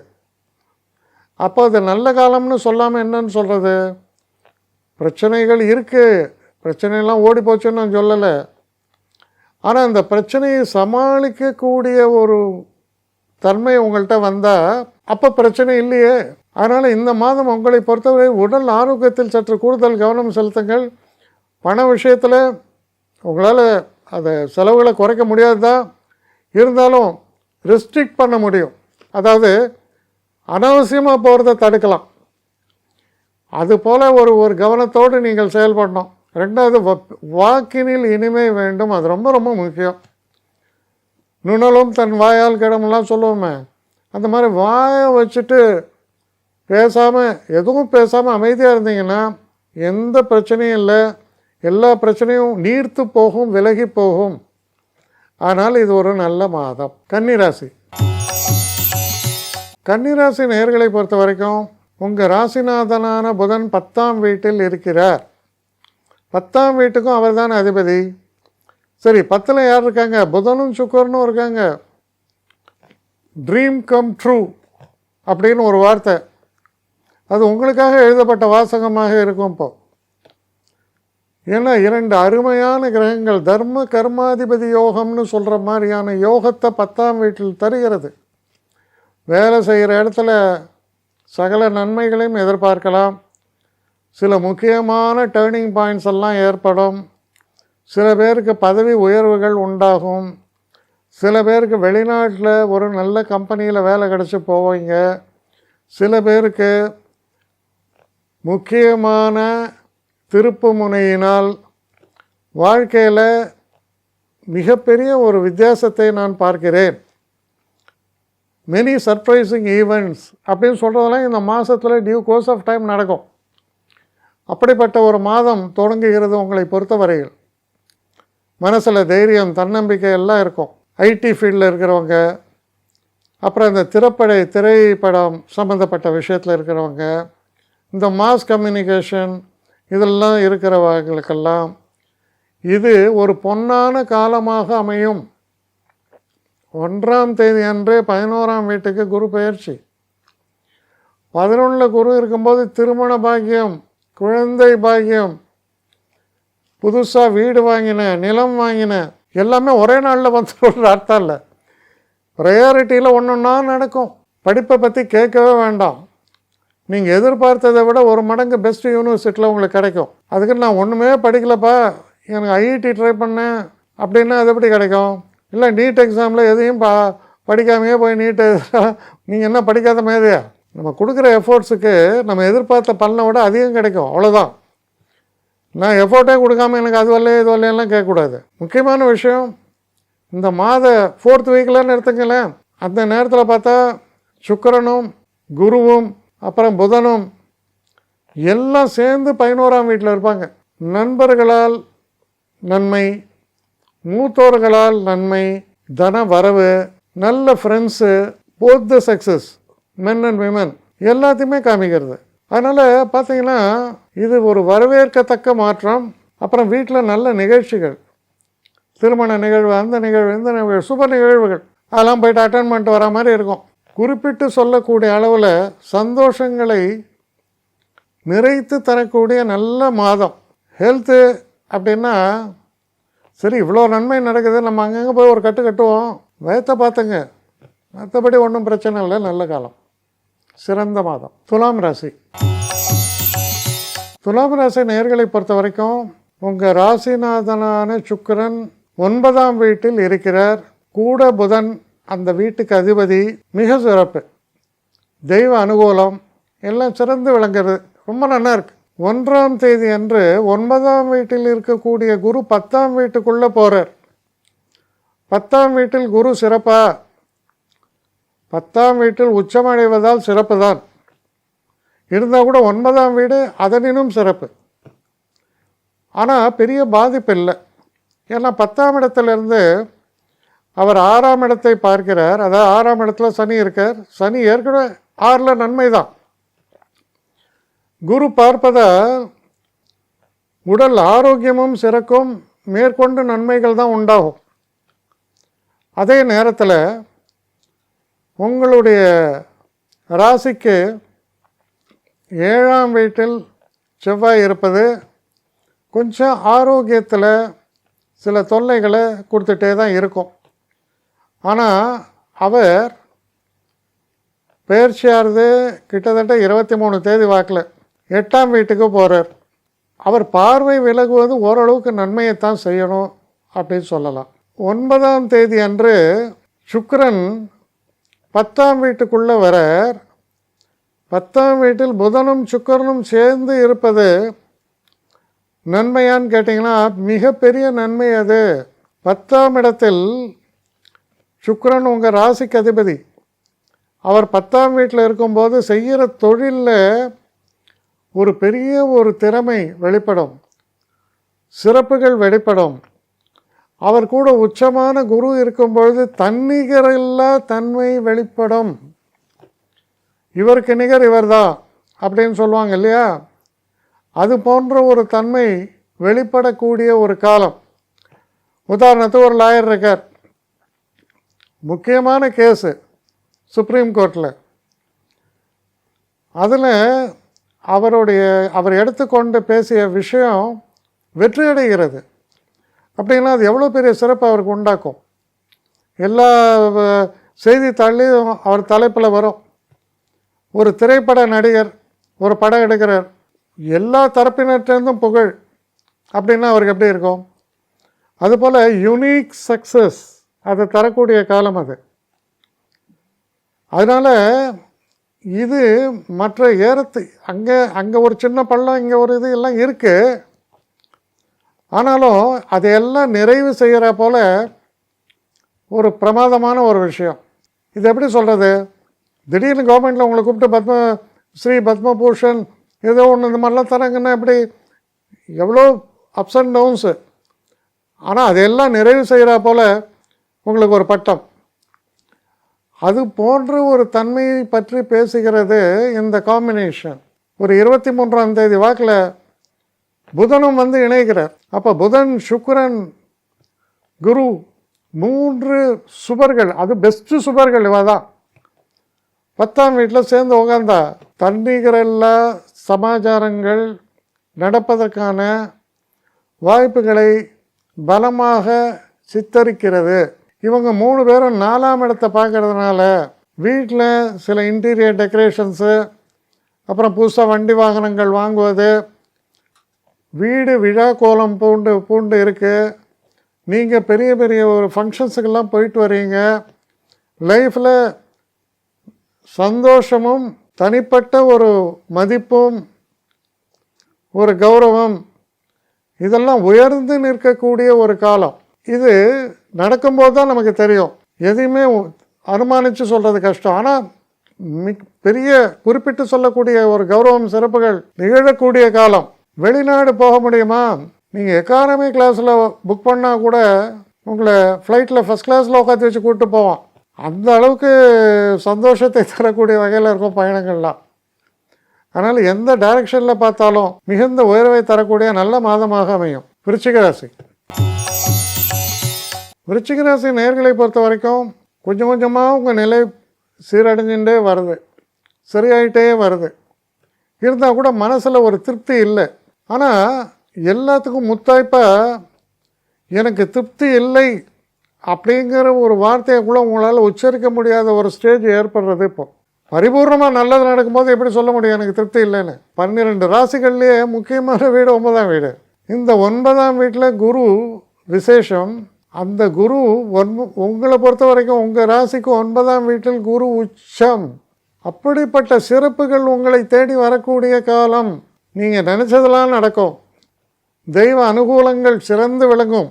A: அப்போ அது நல்ல காலம்னு சொல்லாமல் என்னன்னு சொல்கிறது? பிரச்சனைகள் இருக்குது, பிரச்சனையெல்லாம் ஓடி போச்சுன்னு நான் சொல்லலை. ஆனால் அந்த பிரச்சனையை சமாளிக்கக்கூடிய ஒரு தன்மை உங்கள்கிட்ட வந்தால் அப்போ பிரச்சனை இல்லையே. அதனால் இந்த மாதம் உங்களை பொறுத்தவரை உடல் ஆரோக்கியத்தில் சற்று கூடுதல் கவனம் செலுத்துங்கள். பண விஷயத்தில் உங்களால் அதை செலவுகளை குறைக்க முடியாது தான், இருந்தாலும் ரெஸ்ட்ரிக்ட் பண்ண முடியும். அதாவது அனாவசியமாக போகிறத தடுக்கலாம். அதுபோல் ஒரு கவனத்தோடு நீங்கள் செயல்படணும். 2வது, வாக்கினில் இனிமை வேண்டும், அது ரொம்ப ரொம்ப முக்கியம். நுணலும் தன் வாயால் கிடமெல்லாம் சொல்லுவோமே, அந்த மாதிரி வாயை வச்சுட்டு பேசாமல், எதுவும் பேசாமல் அமைதியாக இருந்தீங்கன்னா எந்த பிரச்சனையும் இல்லை, எல்லா பிரச்சனையும் நீர்த்து போகும், விலகி போகும். ஆனால் இது ஒரு நல்ல மாதம். கன்னிராசி. கன்னிராசி நேயர்களை பொறுத்த வரைக்கும் உங்கள் ராசிநாதனான புதன் 10ஆம் வீட்டில் இருக்கிறார். 10ஆம் வீட்டுக்கும் அவர் தான் அதிபதி. சரி, 10ல் யார் இருக்காங்க? புதனும் சுக்கிரனும் இருக்காங்க. ட்ரீம் கம் ட்ரூ அப்படின்னு ஒரு வார்த்தை, அது உங்களுக்காக எழுதப்பட்ட வாசகமாக இருக்கும். இப்போ ஏன்னா 2 அருமையான கிரகங்கள் தர்ம கர்மாதிபதி யோகம்னு சொல்கிற மாதிரியான யோகத்தை 10ஆம் வீட்டில் தருகிறது. வேலை செய்கிற இடத்துல சகல நன்மைகளையும் எதிர்பார்க்கலாம். சில முக்கியமான டேர்னிங் பாயிண்ட்ஸ் எல்லாம் ஏற்படும். சில பேருக்கு பதவி உயர்வுகள் உண்டாகும். சில பேருக்கு வெளிநாட்டில் ஒரு நல்ல கம்பெனியில் வேலை கிடச்சி போவீங்க. சில பேருக்கு முக்கியமான திருப்பு முனையினால் வாழ்க்கையில் மிகப்பெரிய ஒரு வித்தியாசத்தை நான் பார்க்கிறேன். மெனி சர்ப்ரைசிங் ஈவெண்ட்ஸ் அப்படின்னு சொல்கிறதெல்லாம் இந்த மாதத்தில் டியூ கோர்ஸ் ஆஃப் டைம் நடக்கும். அப்படிப்பட்ட ஒரு மாதம் தொடங்குகிறது. உங்களை பொறுத்தவரையில் மனசில் தைரியம், தன்னம்பிக்கை எல்லாம் இருக்கும். ஐடி ஃபீல்டில் இருக்கிறவங்க, அப்புறம் இந்த திரைப்படம் சம்மந்தப்பட்ட விஷயத்தில் இருக்கிறவங்க, இந்த மாஸ் கம்யூனிகேஷன் இதெல்லாம் இருக்கிறவங்களுக்கெல்லாம் இது ஒரு பொன்னான காலமாக அமையும். 1ஆம் தேதி அன்றே 11ஆம் வீட்டுக்கு குரு பெயர்ச்சி. 11ல் குரு இருக்கும்போது திருமண பாக்கியம், குழந்தை பாக்கியம், புதுசாக வீடு வாங்கின, நிலம் வாங்கின, எல்லாமே ஒரே நாளில் வந்துடுற அர்த்தம் இல்லை. ப்ரையாரிட்டியில் ஒன்றுன்னா நடக்கும். படிப்பை பற்றி கேட்கவே வேண்டாம். நீங்கள் எதிர்பார்த்ததை விட 1 மடங்கு பெஸ்ட் யூனிவர்சிட்டியில் உங்களுக்கு கிடைக்கும். அதுக்கு நான் ஒன்றுமே படிக்கலப்பா, எனக்கு ஐஐடி ட்ரை பண்ணேன் அப்படின்னா அது எப்படி கிடைக்கும்? இல்லை நீட் எக்ஸாமில் எதையும் படிக்காமையே போய் நீட் நீங்கள் என்ன படிக்காத மாதிரியா? நம்ம கொடுக்குற எஃபோர்ட்ஸுக்கு நம்ம எதிர்பார்த்த பலனை விட அதிகம் கிடைக்கும், அவ்வளோதான். நான் எஃபோர்ட்டே கொடுக்காமல் எனக்கு அது வரலையே இது வரலையெல்லாம் கேட்கக்கூடாது. முக்கியமான விஷயம், இந்த மாத 4th வீக்கில்னு எடுத்துங்களேன். அந்த நேரத்தில் பார்த்தா சுக்கிரனும் குருவும் அப்புறம் புதனும் எல்லாம் சேர்ந்து 11ஆம் வீட்டில் இருப்பாங்க. நண்பர்களால் நன்மை, மூத்தோர்களால் நன்மை, தன வரவு, நல்ல friends, both the sexes, men and women எல்லாத்தையுமே காமிக்கிறது. அதனால் பார்த்தீங்கன்னா இது ஒரு வரவேற்கத்தக்க மாற்றம். அப்புறம் வீட்டில் நல்ல நிகழ்ச்சிகள், திருமண நிகழ்வு, அந்த நிகழ்வு, இந்த நிகழ்வு, சுப நிகழ்வுகள் அதெல்லாம் போய்ட்டு அட்டன் பண்ணிட்டு வர மாதிரி இருக்கும். குறிப்பிட்டு சொல்லக்கூடிய அளவில் சந்தோஷங்களை நிறைத்து தரக்கூடிய நல்ல மாதம். ஹெல்த்து அப்படின்னா சரி, இவ்வளோ நன்மை நடக்குது, நம்ம அங்கங்கே போய் ஒரு கட்டு கட்டுவோம், வயத்தை பார்த்துங்க, மற்றபடி ஒன்றும் பிரச்சனை இல்லை. நல்ல காலம், சிறந்த மாதம். துலாம் ராசி. துலாம் ராசி நேயர்களை பொறுத்த வரைக்கும் உங்கள் ராசிநாதனான சுக்கிரன் 9ஆம் வீட்டில் இருக்கிறார். கூட புதன் அந்த வீட்டுக்கு அதிபதி. மிக சிறப்பு. தெய்வ அனுகூலம் எல்லாம் சிறந்து விளங்குறது. ரொம்ப நல்லா இருக்கு. 1ஆம் தேதி அன்று 9ஆம் வீட்டில் இருக்கக்கூடிய குரு 10ஆம் வீட்டுக்குள்ளே போகிறார். 10ஆம் வீட்டில் குரு சிறப்பா? 10ஆம் வீட்டில் உச்சமடைவதால் சிறப்பு தான். இருந்தால் கூட 9ஆம் வீடு அதனினும் சிறப்பு. ஆனால் பெரிய பாதிப்பு இல்லை. ஏன்னா 10ஆம் இடத்துலேருந்து அவர் 6ஆம் இடத்தை பார்க்கிறார். அதாவது 6ஆம் இடத்துல சனி இருக்கார். சனி ஏற்கனவே 6ல் நன்மை தான். குரு பார்ப்பதால் உடல் ஆரோக்கியமும் சிறக்கும், மேற்கொண்டு நன்மைகள் தான் உண்டாகும். அதே நேரத்தில் உங்களுடைய ராசிக்கு 7ஆம் வீட்டில் செவ்வாய் இருப்பது கொஞ்சம் ஆரோக்கியத்தில் சில தொல்லைகளை கொடுத்துட்டே தான் இருக்கும். ஆனால் அவர் பெயர்ச்சியாகிறது கிட்டத்தட்ட 23 தேதி வாக்கில் 8ஆம் வீட்டுக்கு போகிறார். அவர் பார்வை விலகுவது ஓரளவுக்கு நன்மையைத்தான் செய்யணும் அப்படின்னு சொல்லலாம். 9ஆம் தேதி அன்று சுக்கிரன் 10ஆம் வீட்டுக்குள்ளே வரார். 10ஆம் வீட்டில் புதனும் சுக்கிரனும் சேர்ந்து இருப்பது நன்மையான்னு கேட்டிங்கன்னா மிகப்பெரிய நன்மை அது. 10ஆம் இடத்தில் சுக்கிரன் உங்கள் ராசிக்கு அதிபதி. அவர் 10ஆம் வீட்டில் இருக்கும்போது செய்கிற தொழிலில் ஒரு பெரிய ஒரு திறமை வெளிப்படும், சிறப்புகள் வெளிப்படும். அவர் கூட உச்சமான குரு இருக்கும்பொழுது தன்னிகரில்லா தன்மை வெளிப்படும். இவருக்கு நிகர் இவர்தான் அப்படின்னு சொல்லுவாங்க இல்லையா? அது போன்ற ஒரு தன்மை வெளிப்படக்கூடிய ஒரு காலம். உதாரணத்துக்கு ஒரு லாயர் இருக்கார், முக்கியமான கேஸு சுப்ரீம் கோர்ட்டில், அதில் அவர் எடுத்துக்கொண்டு பேசிய விஷயம் வெற்றி அடைகிறது அப்படின்னா அது எவ்வளோ பெரிய சிறப்பு அவருக்கு உண்டாக்கும். எல்லா செய்தித்தாள்லேயும் அவர் தலைப்பில் வரும். ஒரு திரைப்பட நடிகர் ஒரு படம் எடுக்கிறார், எல்லா தரப்பினர்கிட்டேருந்தும் புகழ் அப்படின்னா அவருக்கு எப்படி இருக்கும்? அதுபோல் யுனிக் சக்ஸஸ் அதை தரக்கூடிய காலம் அது. அதனால் இது மற்ற அங்கே ஒரு சின்ன பள்ளம், இங்கே ஒரு இது எல்லாம் இருக்குது. ஆனாலும் அதையெல்லாம் நிறைவு செய்கிற போல் ஒரு பிரமாதமான ஒரு விஷயம். இது எப்படி சொல்கிறது? திடீர்னு கவர்மெண்ட்டில் உங்களை கூப்பிட்டு ஸ்ரீ பத்மபூஷன் ஏதோ ஒன்று இந்த மாதிரிலாம் தராங்கன்னா எப்படி, எவ்வளோ அப்ஸ் அண்ட் டவுன்ஸு. ஆனால் அதையெல்லாம் நிறைவு செய்கிற போல் உங்களுக்கு ஒரு பட்டம். அது போன்ற ஒரு தன்மையை பற்றி பேசுகிறது இந்த காம்பினேஷன். ஒரு 23ஆம் தேதி வாக்கில் புதனும் இணைகிறார். அப்போ புதன், சுக்கிரன், குரு 3 சுபர்கள், அது பெஸ்ட்டு சுபர்கள் இவ தான். 10ஆம் வீட்டில் சேர்ந்து உட்காந்தா தன்னிகரெல்லா சமாச்சாரங்கள் நடப்பதற்கான வாய்ப்புகளை பலமாக சித்தரிக்கிறது. இவங்க 3 பேரும் 4ஆம் இடத்தை பார்க்கறதுனால வீட்டில் சில இன்டீரியர் டெக்கரேஷன்ஸு, அப்புறம் புதுசாக வண்டி வாகனங்கள் வாங்குவது, வீடு விழா கோலம் பூண்டு இருக்குது. நீங்கள் பெரிய பெரிய ஒரு ஃபங்க்ஷன்ஸுக்கெல்லாம் போயிட்டு வரீங்க. லைஃப்பில் சந்தோஷமும் தனிப்பட்ட ஒரு மதிப்பும் ஒரு கௌரவம் இதெல்லாம் உயர்ந்து நிற்கக்கூடிய ஒரு காலம். இது நடக்கும்போது தான் நமக்கு தெரியும். எதையுமே அனுமானித்து சொல்கிறது கஷ்டம். ஆனால் பெரிய குறிப்பிட்டு சொல்லக்கூடிய ஒரு கௌரவம் சிறப்புகள் நிகழக்கூடிய காலம். வெளிநாடு போக முடியுமா? நீங்கள் எக்கானமி கிளாஸில் புக் பண்ணால் கூட உங்களை ஃப்ளைட்டில் ஃபஸ்ட் கிளாஸில் உட்காந்து வச்சு கூப்பிட்டு போவான். அந்த அளவுக்கு சந்தோஷத்தை தரக்கூடிய வகையில் இருக்கும் பயணங்கள்லாம். அதனால் எந்த டைரக்ஷனில் பார்த்தாலும் மிகுந்த உயர்வை தரக்கூடிய நல்ல மாதமாக அமையும். விருச்சிக ராசி. விருச்சிக ராசி நேயர்களை பொறுத்த வரைக்கும் கொஞ்சம் கொஞ்சமாக உங்கள் நிலை சீரடைஞ்சுட்டே வருது, சரியாயிட்டே வருது. இருந்தால் கூட மனசில் ஒரு திருப்தி இல்லை. ஆனால் எல்லாத்துக்கும் முத்தாய்ப்பாக எனக்கு திருப்தி இல்லை அப்படிங்கிற ஒரு வார்த்தையை கூட உங்களால் உச்சரிக்க முடியாத ஒரு ஸ்டேஜ் ஏற்படுறது. இப்போ பரிபூர்ணமாக நல்லது நடக்கும்போது எப்படி சொல்ல முடியும் எனக்கு திருப்தி இல்லைன்னு? 12 ராசிகள்லேயே முக்கியமான வீடு 9ஆம் வீடு. இந்த 9ஆம் வீட்டில் குரு விசேஷம். அந்த குரு உங்களை பொறுத்த வரைக்கும் உங்கள் ராசிக்கு 9ஆம் வீட்டில் குரு உச்சம். அப்படிப்பட்ட சிறப்புகள் உங்களை தேடி வரக்கூடிய காலம். நீங்கள் நினச்சதெல்லாம் நடக்கும். தெய்வ அனுகூலங்கள் சிறந்து விளங்கும்.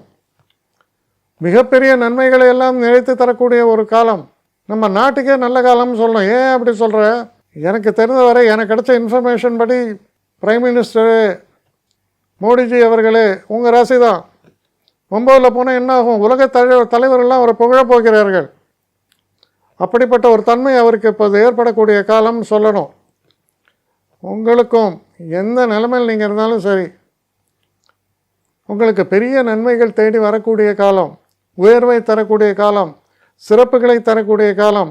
A: மிகப்பெரிய நன்மைகளை எல்லாம் நினைத்து தரக்கூடிய ஒரு காலம். நம்ம நாட்டுக்கே நல்ல காலம்னு சொல்லணும். ஏன் அப்படி சொல்கிற? எனக்கு தெரிந்த வரை எனக்கு கிடைச்ச இன்ஃபர்மேஷன் படி பிரைம் மினிஸ்டரு மோடிஜி அவர்களே உங்கள் ராசி தான். 9ல் போனால் என்ன ஆகும்? உலக தலைவரெல்லாம் அவரை புகழப் போகிறார்கள். அப்படிப்பட்ட ஒரு தன்மை அவருக்கு இப்போது ஏற்படக்கூடிய காலம்னு சொல்லணும். உங்களுக்கும் எந்த நிலைமையில் நீங்கள் இருந்தாலும் சரி, உங்களுக்கு பெரிய நன்மைகள் தேடி வரக்கூடிய காலம், உயர்வை தரக்கூடிய காலம், சிறப்புகளை தரக்கூடிய காலம்.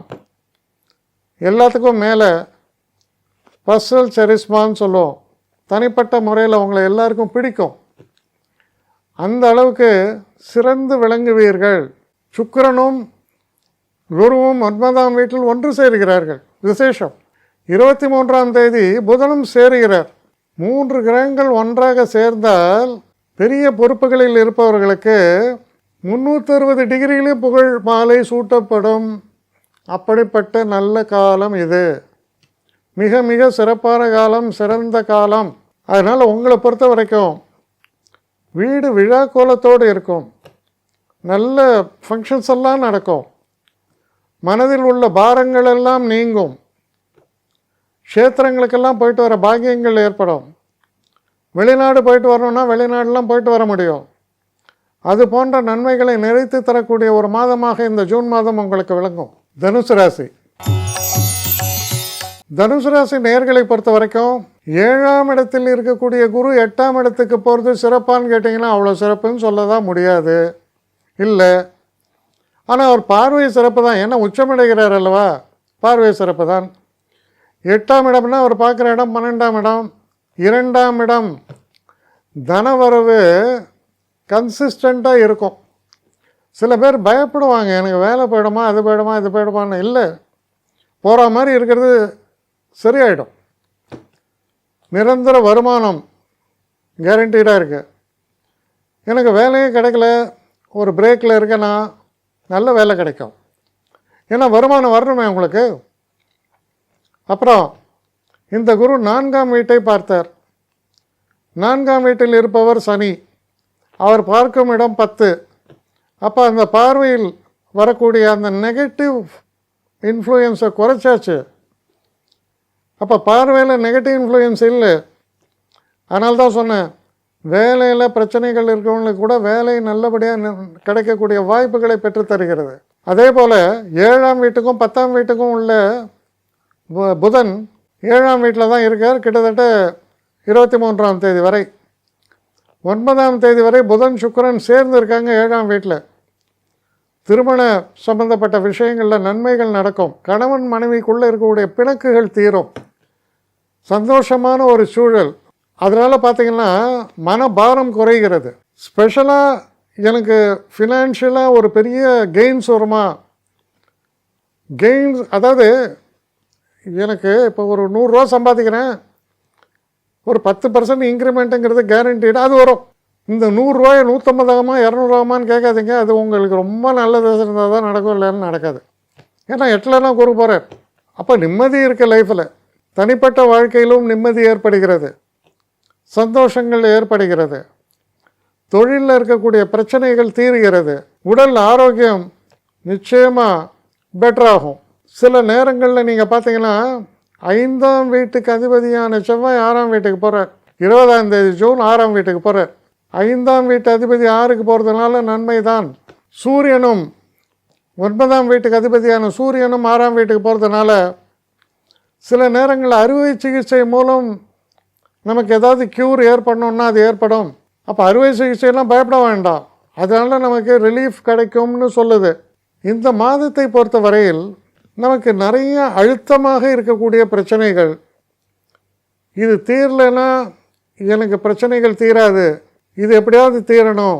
A: எல்லாத்துக்கும் மேலே பர்சனல் செரிஸ்மான்னு சொல்லுவோம். தனிப்பட்ட முறையில் உங்களை எல்லாருக்கும் பிடிக்கும். அந்த அளவுக்கு சிறந்து விளங்குவீர்கள். சுக்கிரனும் குருவும் 9ஆம் வீட்டில் ஒன்று சேருகிறார்கள். விசேஷம். 23ஆம் தேதி புதனும் சேருகிறார். 3 கிரகங்கள் ஒன்றாக சேர்ந்தால் பெரிய பொறுப்புகளில் இருப்பவர்களுக்கு 360 டிகிரியிலும் புகழ் மாலை சூட்டப்படும். அப்படிப்பட்ட நல்ல காலம் இது. மிக மிக சிறப்பான காலம், சிறந்த காலம். அதனால் உங்களை பொறுத்த வரைக்கும் வீடு விழா கோலத்தோடு இருக்கும். நல்ல ஃபங்க்ஷன்ஸ் எல்லாம் நடக்கும். மனதில் உள்ள பாரங்கள் எல்லாம் நீங்கும். க்ஷேத்திரங்களுக்கெல்லாம் போயிட்டு வர பாக்கியங்கள் ஏற்படும். வெளிநாடு போயிட்டு வரணும்னா வெளிநாடுலாம் போயிட்டு வர முடியும். அது போன்ற நன்மைகளை நிறைத்து தரக்கூடிய ஒரு மாதமாக இந்த ஜூன் மாதம் உங்களுக்கு விளங்கும். தனுசு ராசி. தனுசு ராசி நேயர்களை பொறுத்த வரைக்கும் 7ஆம் இடத்தில் இருக்கக்கூடிய குரு 8ஆம் இடத்துக்கு போகிறது சிறப்பான்னு கேட்டிங்கன்னா அவ்வளோ சிறப்புன்னு சொல்லதான் முடியாது. இல்லை. ஆனால் அவர் பார்வை சிறப்பு தான், ஏன்னா உச்சமடைகிறார் அல்லவா, பார்வை சிறப்பு தான். 8ஆம் இடம்னா அவர் பார்க்குற இடம் 12ஆம் இடம். 2ஆம் இடம் தனவரவு கன்சிஸ்டண்ட்டாக இருக்கும். சில பேர் பயப்படுவாங்க, எனக்கு வேலை போயிடுமா, அது போயிடுமா, இது போயிடுமான்னு. இல்லை, போகிற மாதிரி இருக்கிறது சரியாயிடும். நிரந்தர வருமானம் கேரண்டீடாக இருக்குது. எனக்கு வேலையே கிடைக்கல, ஒரு பிரேக்கில் இருக்கேன்னா நல்ல வேலை கிடைக்கும். ஏன்னா வருமானம் வரணுமே உங்களுக்கு. அப்புறம் இந்த குரு 4ஆம் வீட்டை பார்த்தார். 4ஆம் வீட்டில் இருப்பவர் சனி. அவர் பார்க்கும் இடம் 10. அப்போ அந்த பார்வையில் வரக்கூடிய அந்த நெகட்டிவ் இன்ஃப்ளூயன்ஸை குறைச்சாச்சு. அப்போ பார்வையில் நெகட்டிவ் இன்ஃப்ளூயன்ஸ் இல்லை. அதனால தான் சொன்னேன், வேலையில் பிரச்சனைகள் இருக்கிறவங்களுக்கு கூட வேலை நல்லபடியாக கிடைக்கக்கூடிய வாய்ப்புகளை பெற்றுத்தருகிறது. அதே போல் 7ஆம் வீட்டுக்கும் 10ஆம் வீட்டுக்கும் உள்ள புதன் 7ஆம் வீட்டில் தான் இருக்கார், கிட்டத்தட்ட 23ஆம் தேதி வரை. 9ஆம் தேதி வரை புதன் சுக்கிரன் சேர்ந்து இருக்காங்க 7ஆம் வீட்டில். திருமண சம்பந்தப்பட்ட விஷயங்களில் நன்மைகள் நடக்கும். கணவன் மனைவிக்குள்ளே இருக்கக்கூடிய பிணக்குகள் தீரும். சந்தோஷமான ஒரு சூழல். அதனால் பார்த்திங்கன்னா மனபாரம் குறைகிறது. ஸ்பெஷலாக எனக்கு ஃபினான்ஷியலாக ஒரு பெரிய கெயின்ஸ் வருமா, கெயின்ஸ் அதாவது எனக்கு இப்போ ஒரு 100 ரூபா சம்பாதிக்கிறேன், ஒரு 10% இன்க்ரிமெண்ட்டுங்கிறது கேரண்டீடு, அது வரும். இந்த 100 ரூபாயை 150 ஆகுமா 200 ஆகுமான்னு கேட்காதீங்க. அது உங்களுக்கு ரொம்ப நல்லது இருந்தால் தான் நடக்கும், இல்லைன்னு நடக்காது. ஏன்னா 8லலாம் குரு போகிறார். அப்போ நிம்மதி இருக்க லைஃப்பில், தனிப்பட்ட வாழ்க்கையிலும் நிம்மதி ஏற்படுகிறது, சந்தோஷங்கள் ஏற்படுகிறது, தொழிலில் இருக்கக்கூடிய பிரச்சனைகள் தீருகிறது, உடல் ஆரோக்கியம் நிச்சயமாக பெட்டராகும். சில நேரங்களில் நீங்கள் பார்த்தீங்கன்னா 5ஆம் வீட்டுக்கு அதிபதியான செவ்வாய் 6ஆம் வீட்டுக்கு போகிறார். 20ஆம் தேதி ஜூன் 6ஆம் வீட்டுக்கு போகிறார். 5ஆம் வீட்டு அதிபதி 6க்கு போகிறதுனால நன்மை தான். சூரியனும் 9ஆம் வீட்டுக்கு அதிபதியான சூரியனும் 6ஆம் வீட்டுக்கு போகிறதுனால சில நேரங்களில் அறுவை சிகிச்சை மூலம் நமக்கு ஏதாவது க்யூர் ஏற்படணுன்னா அது ஏற்படும். அப்போ அறுவை சிகிச்சையெல்லாம் பயப்பட வேண்டாம், அதனால் நமக்கு ரிலீஃப் கிடைக்கும்னு சொல்லுது. இந்த மாதத்தை பொறுத்த வரையில் நமக்கு நிறைய அழுத்தமாக இருக்கக்கூடிய பிரச்சனைகள், இது தீரலைன்னா எனக்கு பிரச்சனைகள் தீராது, இது எப்படியாவது தீரணும்.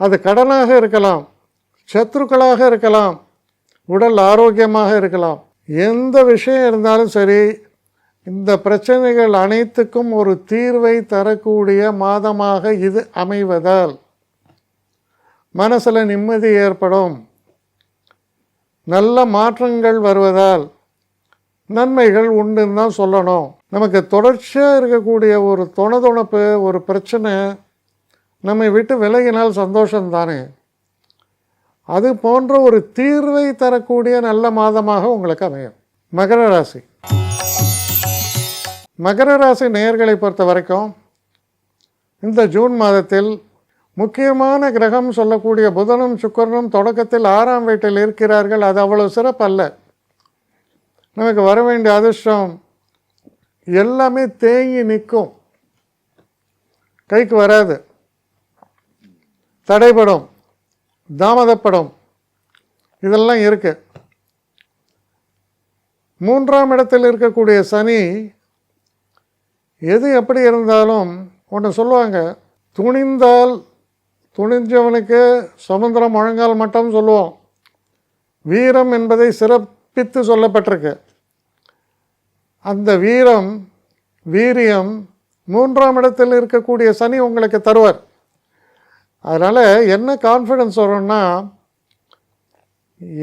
A: அது கடனாக இருக்கலாம், சத்ருக்களாக இருக்கலாம், உடல் ஆரோக்கியமாக இருக்கலாம். எந்த விஷயம் இருந்தாலும் சரி, இந்த பிரச்சனைகள் அனைத்துக்கும் ஒரு தீர்வை தரக்கூடிய மாதமாக இது அமைவதால் மனசில் நிம்மதி ஏற்படும். நல்ல மாற்றங்கள் வருவதால் நன்மைகள் உண்டுன்னு தான் சொல்லணும். நமக்கு தொடர்ச்சியாக இருக்கக்கூடிய ஒரு தொணதொணப்பு, ஒரு பிரச்சனை நம்மை விட்டு விலகினால் சந்தோஷம்தானே. அது போன்ற ஒரு தீர்வை தரக்கூடிய நல்ல மாதமாக உங்களுக்கு அமையும். மகர ராசி. மகர ராசி நேயர்களை பொறுத்த வரைக்கும் இந்த ஜூன் மாதத்தில் முக்கியமான கிரகம் சொல்லக்கூடிய புதனும் சுக்கிரனும் தொடக்கத்தில் 6ஆம் வீட்டில் இருக்கிறார்கள். அது அவ்வளவு சிறப்பல்ல. நமக்கு வர வேண்டிய அதிர்ஷ்டம் எல்லாமே தேங்கி நிற்கும், கைக்கு வராது, தடைப்படும், தாமதப்படும், இதெல்லாம் இருக்கு. 3ஆம் இடத்தில் இருக்கக்கூடிய சனி எது எப்படி இருந்தாலும் ஒன்று சொல்லுவாங்க, துணிந்தால் துணிஞ்சவனுக்கு சமுத்திரம் முழங்கால் மட்டம் சொல்லுவோம். வீரம் என்பதை சிறப்பித்து சொல்லப்பட்டிருக்கு. அந்த வீரம், வீரியம் 3ஆம் இடத்தில் இருக்கக்கூடிய சனி உங்களுக்கு தருவார். அதனால் என்ன கான்ஃபிடன்ஸ் வரும்னா,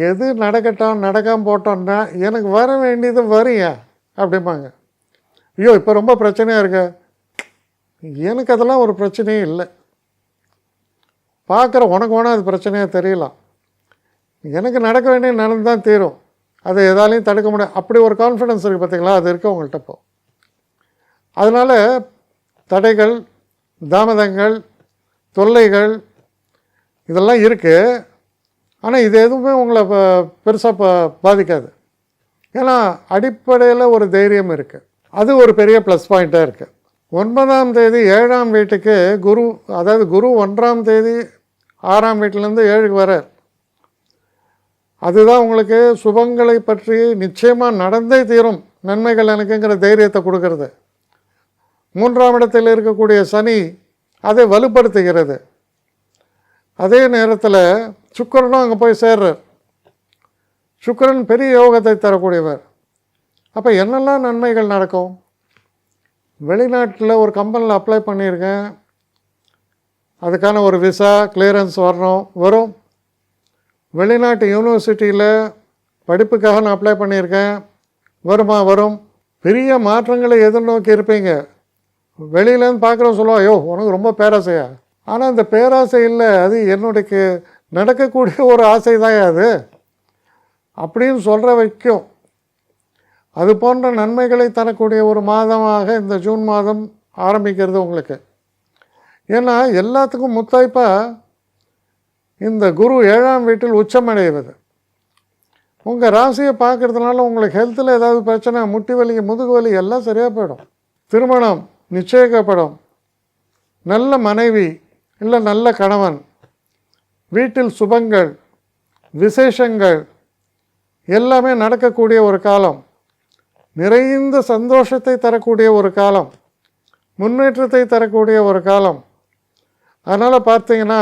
A: எது நடக்கட்டும் நடக்காமல் போட்டோன்னா எனக்கு வர வேண்டியது வரியா அப்படிம்பாங்க. ஐயோ இப்போ ரொம்ப பிரச்சனையாக இருக்கு, எனக்கு அதெல்லாம் ஒரு பிரச்சனையே இல்லை, பார்க்குற உனக்கு வேணால் அது பிரச்சனையாக தெரியலாம், எனக்கு நடக்க வேண்டிய நடந்து தான் தீரும், அதை எதாலையும் தடுக்க முடியாது. அப்படி ஒரு கான்ஃபிடன்ஸ் இருக்குது பார்த்தீங்களா, அது இருக்குது உங்கள்கிட்ட இப்போ. அதனால் தடைகள், தாமதங்கள், தொல்லைகள் இதெல்லாம் இருக்குது. ஆனால் இது எதுவுமே உங்களை பெருசாக பாதிக்காது. ஏன்னா அடிப்படையில் ஒரு தைரியம் இருக்குது. அது ஒரு பெரிய ப்ளஸ் பாயிண்ட்டாக இருக்குது. 9ஆம் தேதி 7ஆம் வீட்டுக்கு குரு, அதாவது குரு 1ஆம் தேதி 6ஆம் வீட்டிலேருந்து 7க்கு வரார். அதுதான் உங்களுக்கு சுபங்களை பற்றி நிச்சயமாக நடந்தே தீரும், நன்மைகள் எனக்குங்கிற தைரியத்தை கொடுக்கறது. 3ஆம் இடத்தில் இருக்கக்கூடிய சனி அதை வலுப்படுத்துகிறது. அதே நேரத்தில் சுக்கிரனும் அங்கே போய் சேர்றார். சுக்கிரன் பெரிய யோகத்தை தரக்கூடியவர். அப்போ என்னெல்லாம் நன்மைகள் நடக்கும்? வெளிநாட்டில் ஒரு கம்பெனியில் அப்ளை பண்ணியிருக்கேன், அதுக்கான ஒரு விசா கிளியரன்ஸ் வரும். வெளிநாட்டு யூனிவர்சிட்டியில் படிப்புக்காக நான் அப்ளை பண்ணியிருக்கேன், வரும். பெரிய மாற்றங்களை எதிர்நோக்கி இருப்பீங்க. வெளியிலேருந்து பார்க்குறோம், சொல்லுவோம், ஐயோ உனக்கு ரொம்ப பேராசையா? ஆனால் அந்த பேராசை இல்லை, அது என்னுடைய நடக்கக்கூடிய ஒரு ஆசை தான் அது அப்படின்னு சொல்கிற வைக்கும். அது போன்ற நன்மைகளை தரக்கூடிய ஒரு மாதமாக இந்த ஜூன் மாதம் ஆரம்பிக்கிறது உங்களுக்கு. ஏன்னா எல்லாத்துக்கும் முத்தாய்ப்பாக இந்த குரு 7ஆம் வீட்டில் உச்சமடைவது. உங்கள் ராசியை பார்க்குறதுனால உங்களுக்கு ஹெல்த்தில் ஏதாவது பிரச்சனை, முட்டி வலி, முதுகு வலி எல்லாம் சரியாக போயிடும். திருமணம் நிச்சயிக்கப்படும். நல்ல மனைவி இல்லை நல்ல கணவன், வீட்டில் சுபங்கள் விசேஷங்கள் எல்லாமே நடக்கக்கூடிய ஒரு காலம். நிறைந்த சந்தோஷத்தை தரக்கூடிய ஒரு காலம், முன்னேற்றத்தை தரக்கூடிய ஒரு காலம். அதனால் பார்த்தீங்கன்னா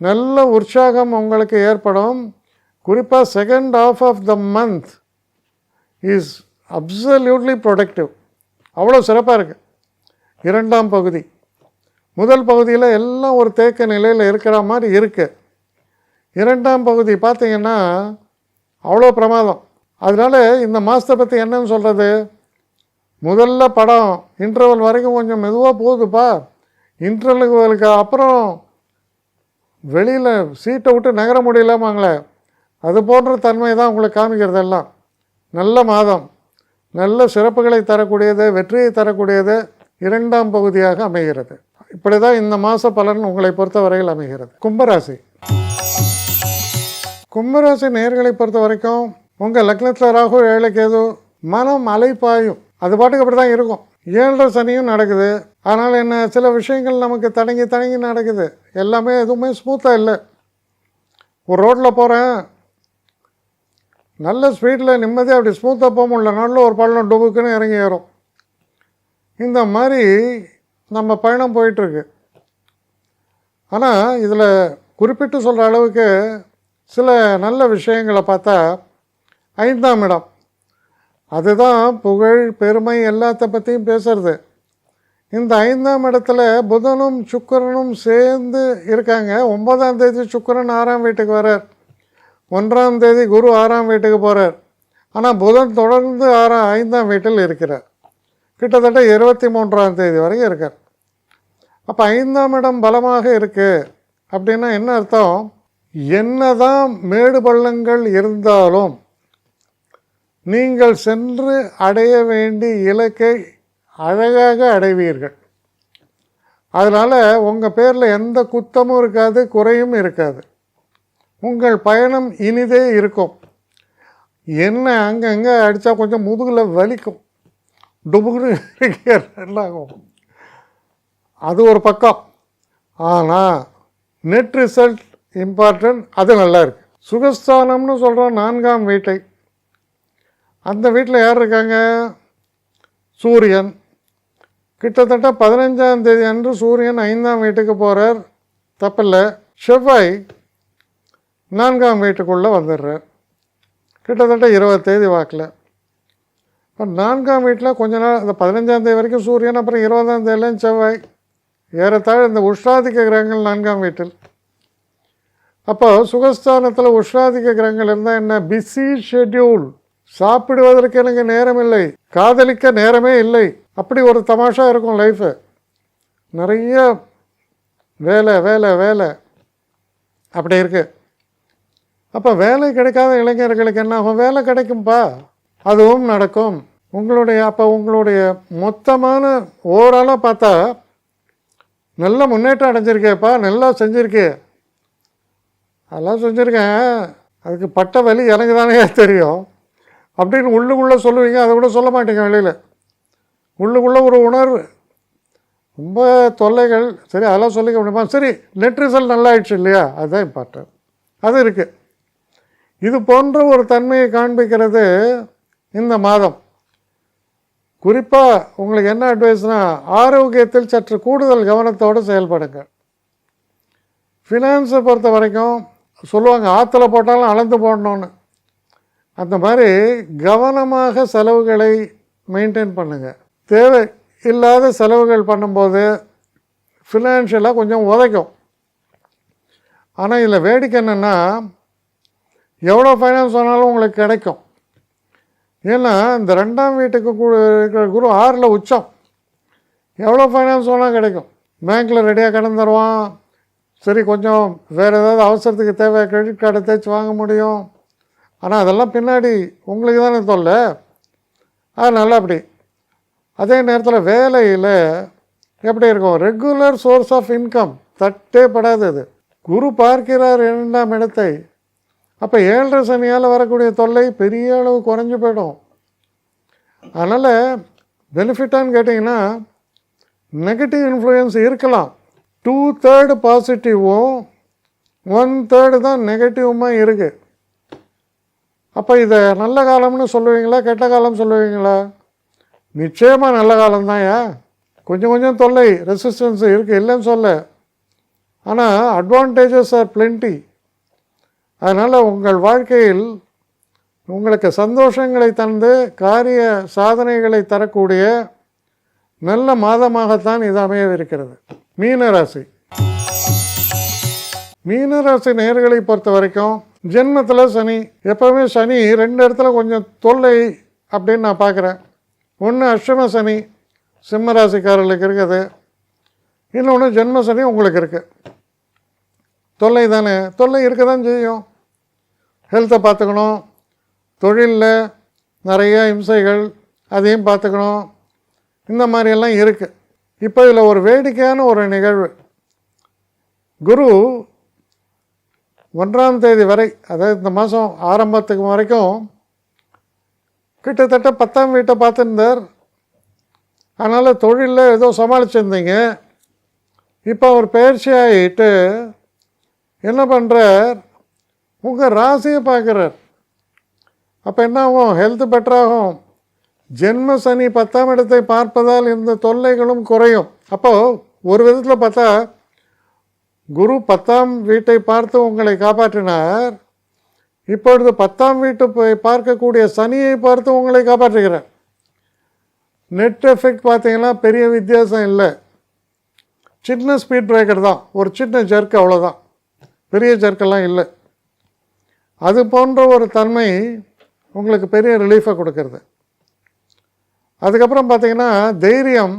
A: நல்ல உற்சாகம் உங்களுக்கு ஏற்படும். குறிப்பாக second half of the month is absolutely productive. அவ்வளோ சிறப்பாக இருக்குது. 2ஆம் பகுதி, முதல் பகுதியில் எல்லாம் ஒரு தேக்க நிலையில் இருக்கிற மாதிரி இருக்குது. 2ஆம் பகுதி பார்த்திங்கன்னா அவ்வளோ பிரமாதம். அதனால் இந்த மாதத்தை பற்றி என்னன்னு சொல்கிறது? முதல்ல படம் இன்டர்வல் வரைக்கும் கொஞ்சம் மெதுவாக போகுதுப்பா. இன்டர்வலுக்கு அப்புறம் வெளியில் சீட்டை விட்டு நகர முடியலாமாங்களே, அது போன்ற தன்மை தான் உங்களுக்கு காமிக்கிறது. எல்லாம் நல்ல மாதம், நல்ல சிறப்புகளை தரக்கூடியது, வெற்றியை தரக்கூடியது 2ஆம் பகுதியாக அமைகிறது. இப்படி தான் இந்த மாத பலன் உங்களை பொறுத்த வரையில் அமைகிறது. கும்பராசி நேயர்களை பொறுத்த வரைக்கும் உங்கள் லக்னத்தில் ராகு 7 கேது, மனம் அலைப்பாயும், அது பாட்டுக்கு அப்படி தான் இருக்கும். 7 சனியும் நடக்குது. அதனால் என்ன, சில விஷயங்கள் நமக்கு தடங்கி நடக்குது. எல்லாமே எதுவுமே ஸ்மூத்தாக இல்லை. ஒரு ரோட்டில் போகிறேன், நல்ல ஸ்பீடில் நிம்மதியாக அப்படி ஸ்மூத்தாக போக முடியல, நல்ல ஒரு பள்ளம் டுபுக்குன்னு இறங்கி ஏறும். இந்த மாதிரி நம்ம பயணம் போயிட்டுருக்கு. ஆனால் இதில் குறிப்பிட்டு சொல்கிற அளவுக்கு சில நல்ல விஷயங்களை பார்த்தா 5ஆம் இடம், அதுதான் புகழ் பெருமை எல்லாத்த பற்றியும் பேசுறது. இந்த 5ஆம் இடத்துல புதனும் சுக்கிரனும் சேர்ந்து இருக்காங்க. 9ஆம் தேதி சுக்கிரன் 6ஆம் வீட்டுக்கு வரார், 1ஆம் தேதி குரு 6ஆம் வீட்டுக்கு போகிறார். ஆனால் புதன் தொடர்ந்து 5ஆம் வீட்டில் இருக்கிறார், கிட்டத்தட்ட 23ஆம் தேதி வரைக்கும் இருக்கார். அப்போ 5ஆம் இடம் பலமாக இருக்குது அப்படின்னா என்ன அர்த்தம்? என்னதான் மேடு பள்ளங்கள் இருந்தாலும் நீங்கள் சென்று அடைய வேண்டிய இலக்கை அழகாக அடைவீர்கள். அதனால் உங்கள் பேரில் எந்த குத்தமும் இருக்காது, குறையும் இருக்காது. உங்கள் பயணம் இனிதே இருக்கும். என்ன அங்கங்கே அடித்தா கொஞ்சம் முதுகில் வலிக்கும், டுபுகுன்னு எல்லாம், அது ஒரு பக்கம். ஆனால் நெட் ரிசல்ட் இம்பார்ட்டன்ட், அது நல்லா இருக்குது. சுகஸ்தானம்னு சொல்கிறோம் 4ஆம் வீட்டை. அந்த வீட்டில் யார் இருக்காங்க? சூரியன். கிட்டத்தட்ட 15ஆம் தேதி அன்று சூரியன் 5ஆம் வீட்டுக்கு போகிறார், தப்பில்லை. செவ்வாய் 4ஆம் வீட்டுக்குள்ளே வந்துடுறார், கிட்டத்தட்ட 20 தேதி வாக்கில். இப்போ 4ஆம் வீட்டில் கொஞ்ச நாள், அந்த 15ஆம் தேதி வரைக்கும் சூரியன், அப்புறம் 20ஆம் தேதியிலையும் செவ்வாய், ஏறத்தாழ இந்த உஷ்ணாதிக்க கிரகங்கள் 4ஆம் வீட்டில். அப்போ சுகஸ்தானத்தில் உஷ்ணாதிக்க கிரகங்கள் இருந்தால் என்ன? Busy schedule. சாப்பிடுவதற்கு எனக்கு நேரம் இல்லை, காதலிக்க நேரமே இல்லை, அப்படி ஒரு தமாஷா இருக்கும் லைஃபு. நிறைய வேலை வேலை வேலை அப்படி இருக்குது. அப்போ வேலை கிடைக்காத இளைஞர்களுக்கு என்ன ஆகும்? வேலை கிடைக்கும்பா, அதுவும் நடக்கும். உங்களுடைய மொத்தமான ஓவராலாக பார்த்தா நல்ல முன்னேற்றம் அடைஞ்சிருக்கேப்பா, நல்லா செஞ்சுருக்கே. அதெல்லாம் செஞ்சுருக்கேன், அதுக்கு பட்ட வலி எனக்கு தானே தெரியும் அப்படின்னு உள்ளுக்குள்ளே சொல்லுவீங்க. அதை கூட சொல்ல மாட்டீங்க வெளியில். உள்ளுக்குள்ளே ஒரு உணர்வு, ரொம்ப தொல்லைகள், சரி அதெல்லாம் சொல்லிக்க முடியுமா? சரி, நெட் ரிசல்ட் நல்லா ஆயிடுச்சு இல்லையா, அதுதான் இம்பார்ட்டன்ட். அது இருக்குது. இது போன்ற ஒரு தன்மையை காண்பிக்கிறது இந்த மாதம். குறிப்பாக உங்களுக்கு என்ன அட்வைஸ்னால், ஆரோக்கியத்தில் சற்று கூடுதல் கவனத்தோடு செயல்படுங்க. ஃபினான்ஸை பொறுத்த வரைக்கும் சொல்லுவாங்க, ஆற்றுல போட்டாலும் அளந்து போடணுன்னு. அந்த மாதிரி கவனமாக செலவுகளை மெயின்டைன் பண்ணுங்கள். தேவை இல்லாத செலவுகள் பண்ணும்போது ஃபினான்ஷியலாக கொஞ்சம் உதைக்கும். ஆனால் இதில் வேடிக்கை என்னென்னா, எவ்வளோ ஃபைனான்ஸ் ஆனாலும் உங்களுக்கு கிடைக்கும். ஏன்னா இந்த 2ஆம் வீட்டுக்கு இருக்கிற குரு 6ல் உச்சம். எவ்வளோ ஃபைனான்ஸ் வேணால் கிடைக்கும். பேங்க்கில் ரெடியாக கடன் தருவான். சரி, கொஞ்சம் வேறு ஏதாவது அவசரத்துக்கு தேவை, கிரெடிட் கார்டை தேய்ச்சி வாங்க முடியும். ஆனால் அதெல்லாம் பின்னாடி உங்களுக்கு தானே தொல்லை. அதனால் அப்படி. அதே நேரத்தில் வேலையில் எப்படி இருக்கும், ரெகுலர் சோர்ஸ் ஆஃப் இன்கம் தட்டே படாது. அது குரு பார்க்கிறார் 2ஆம் இடத்தை. அப்போ 7.5 சனியால் வரக்கூடிய தொல்லை பெரிய அளவு குறைஞ்சி போயிடும். அதனால் பெனிஃபிட்டான்னு கேட்டிங்கன்னா, நெகட்டிவ் இன்ஃப்ளூயன்ஸ் இருக்கலாம். 2/3 பாசிட்டிவும் 1/3 தான் நெகட்டிவுமாக இருக்குது. அப்போ இதை நல்ல காலம்னு சொல்லுவீங்களா, கெட்ட காலம் சொல்லுவீங்களா? நிச்சயமாக நல்ல காலம்தான்யா. கொஞ்சம் கொஞ்சம் தொல்லை, ரெசிஸ்டன்ஸ் இருக்குது, இல்லைன்னு சொல்ல. ஆனால் அட்வான்டேஜஸ் ஆர் பிளென்டி. அதனால் உங்கள் வாழ்க்கையில் உங்களுக்கு சந்தோஷங்களை தந்து காரிய சாதனைகளை தரக்கூடிய நல்ல மாதமாகத்தான் இது அமையவிருக்கிறது. மீனராசி. மீனராசி நேயர்களை பொறுத்த வரைக்கும் ஜென்மத்தில் சனி. எப்போவுமே சனி 2 இடத்துல கொஞ்சம் தொல்லை அப்படின்னு நான் பார்க்குறேன். ஒன்று அஷ்டம சனி சிம்ம ராசிக்காரர்களுக்கு இருக்குது, இன்னொன்று ஜென்ம சனி உங்களுக்கு இருக்குது. தொல்லை தானே, தொல்லை இருக்க தான் செய்யும். ஹெல்த்தை பார்த்துக்கணும், தொழிலில் நிறைய இம்சைகள் அதையும் பார்த்துக்கணும், இந்த மாதிரியெல்லாம் இருக்குது. இப்போ இதில் ஒரு வேடிக்கையான ஒரு நிகழ்வு. குரு 1ஆம் தேதி வரை, அதாவது இந்த மாதம் ஆரம்பத்துக்கு வரைக்கும் கிட்டத்தட்ட 10ஆம் வீட்டை பார்த்துருந்தார். அதனால் தொழிலில் ஏதோ சமாளிச்சிருந்தீங்க. இப்போ அவர் பயிற்சி ஆகிட்டு என்ன பண்ணுறார், உங்கள் ராசியை பார்க்குறார். அப்போ என்ன ஆகும், ஹெல்த் பெட்டராகும். ஜென்ம சனி 10ஆம் இடத்தை பார்ப்பதால் இந்த தொல்லைகளும் குறையும். அப்போது ஒரு விதத்தில் பார்த்தா குரு 10ஆம் வீட்டை பார்த்து உங்களை காப்பாற்றினார். இப்பொழுது 10ஆம் வீட்டு பார்க்கக்கூடிய சனியை பார்த்து உங்களை காப்பாற்றுகிறார். நெட் எஃபெக்ட் பார்த்தீங்கன்னா பெரிய வித்தியாசம் இல்லை. சின்ன ஸ்பீட் பிரேக்கர் தான், ஒரு சின்ன ஜர்க், அவ்வளோதான். பெரிய ஜர்க்கெல்லாம் இல்லை. அது போன்ற ஒரு தன்மை உங்களுக்கு பெரிய ரிலீஃபை கொடுக்கறது. அதுக்கப்புறம் பார்த்தீங்கன்னா தைரியம்,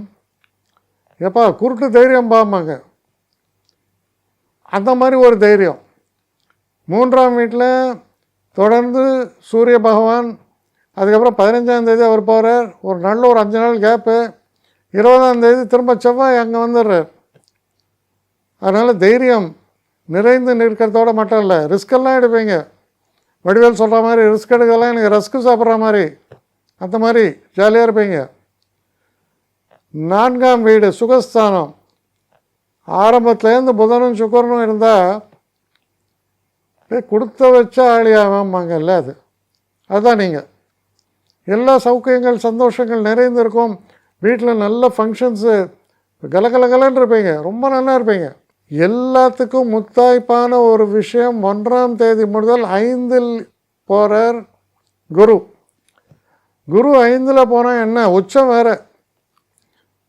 A: எப்பா குருட்டு தைரியம் பாம்பாங்க, அந்த மாதிரி ஒரு தைரியம். 3ஆம் வீட்டில் தொடர்ந்து சூரிய பகவான், அதுக்கப்புறம் 15ஆம் தேதி அவர் போகிறார். ஒரு நல்ல ஒரு 5 நாள் கேப்பு. 20ஆம் தேதி திரும்ப செவ்வாய் அங்கே வந்துடுறார். அதனால் தைரியம் நிறைந்து நிற்கிறதோடு மட்டும் இல்லை, ரிஸ்கெல்லாம் எடுப்பீங்க. வடிவேல் சொல்கிற மாதிரி ரிஸ்க் எடுக்கலாம், எனக்கு ரஸ்க்கு சாப்பிட்ற மாதிரி, அந்த மாதிரி ஜாலியாக இருப்பீங்க. 4ஆம் வீடு சுகஸ்தானம். ஆரம்பத்துலேருந்து புதனும் சுக்கரனும் இருந்தால் கொடுத்த வச்ச ஆளியாவாங்கல்ல, அதுதான் நீங்கள். எல்லா சௌக்கியங்கள் சந்தோஷங்கள் நிறைந்திருக்கும். வீட்டில் நல்ல ஃபங்க்ஷன்ஸு, கலகலகலன்னு இருப்பீங்க, ரொம்ப நல்லா இருப்பீங்க. எல்லாத்துக்கும் முத்தாய்ப்பான ஒரு விஷயம், 1ஆம் தேதி முதல் 5இல் போகிறார் குரு. குரு 5இல் போனால் என்ன, உச்சம் வேறு.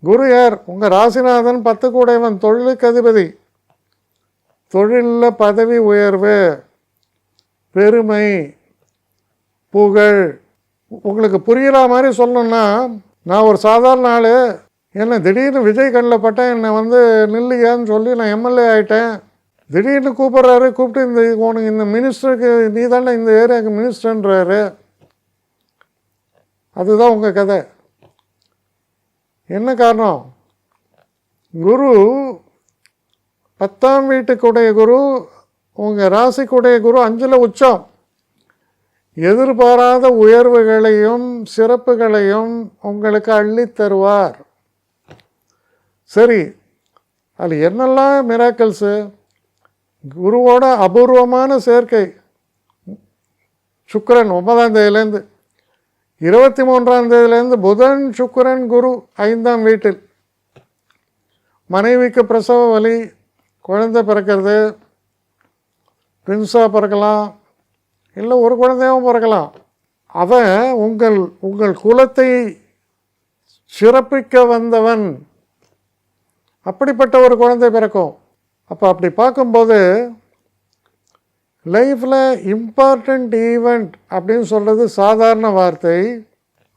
A: குரு யார், உங்கள் ராசிநாதன் 10 கூடையவன், தொழிலுக்கு அதிபதி. தொழிலில் பதவி உயர்வு, பெருமை, புகழ். உங்களுக்கு புரிகிற மாதிரி சொல்லணுன்னா, நான் ஒரு சாதாரண ஆள், என்ன திடீர்னு விஜய் கண்ணில் பட்டேன், என்னை நில்லையான்னு சொல்லி நான் எம்எல்ஏ ஆகிட்டேன். திடீர்னு கூப்பிட்றாரு, கூப்பிட்டு உனக்கு இந்த மினிஸ்டருக்கு நீ தானே இந்த ஏரியாவுக்கு மினிஸ்டர்ன்றாரு. அதுதான் உங்கள் கதை. என்ன காரணம், குரு 10ஆம் வீட்டுக்குடைய குரு, உங்கள் ராசிக்குடைய குரு 5இல் உச்சம். எதிர்பாராத உயர்வுகளையும் சிறப்புகளையும் உங்களுக்கு அள்ளித் தருவார். சரி, அதில் என்னெல்லாம் மிராக்கிள்ஸு, குருவோட அபூர்வமான சேர்க்கை. சுக்கிரன் 9ஆம் தேதியிலேருந்து 23ஆம் தேதியிலேருந்து புதன் சுக்கிரன் குரு 5ஆம் வீட்டில். மனைவிக்கு பிரசவ வலி, குழந்தை பிறக்கிறது, ட்வின்ஸாக பிறக்கலாம், இல்லை ஒரு குழந்தையாகவும் பிறக்கலாம். அவன் உங்கள் குலத்தை சிறப்பிக்க வந்தவன், அப்படிப்பட்ட ஒரு குழந்தை பிறக்கும். அப்போ அப்படி பார்க்கும்போது லைஃப்பில் இம்பார்ட்டண்ட் ஈவெண்ட் அப்படின்னு சொல்கிறது சாதாரண வார்த்தை.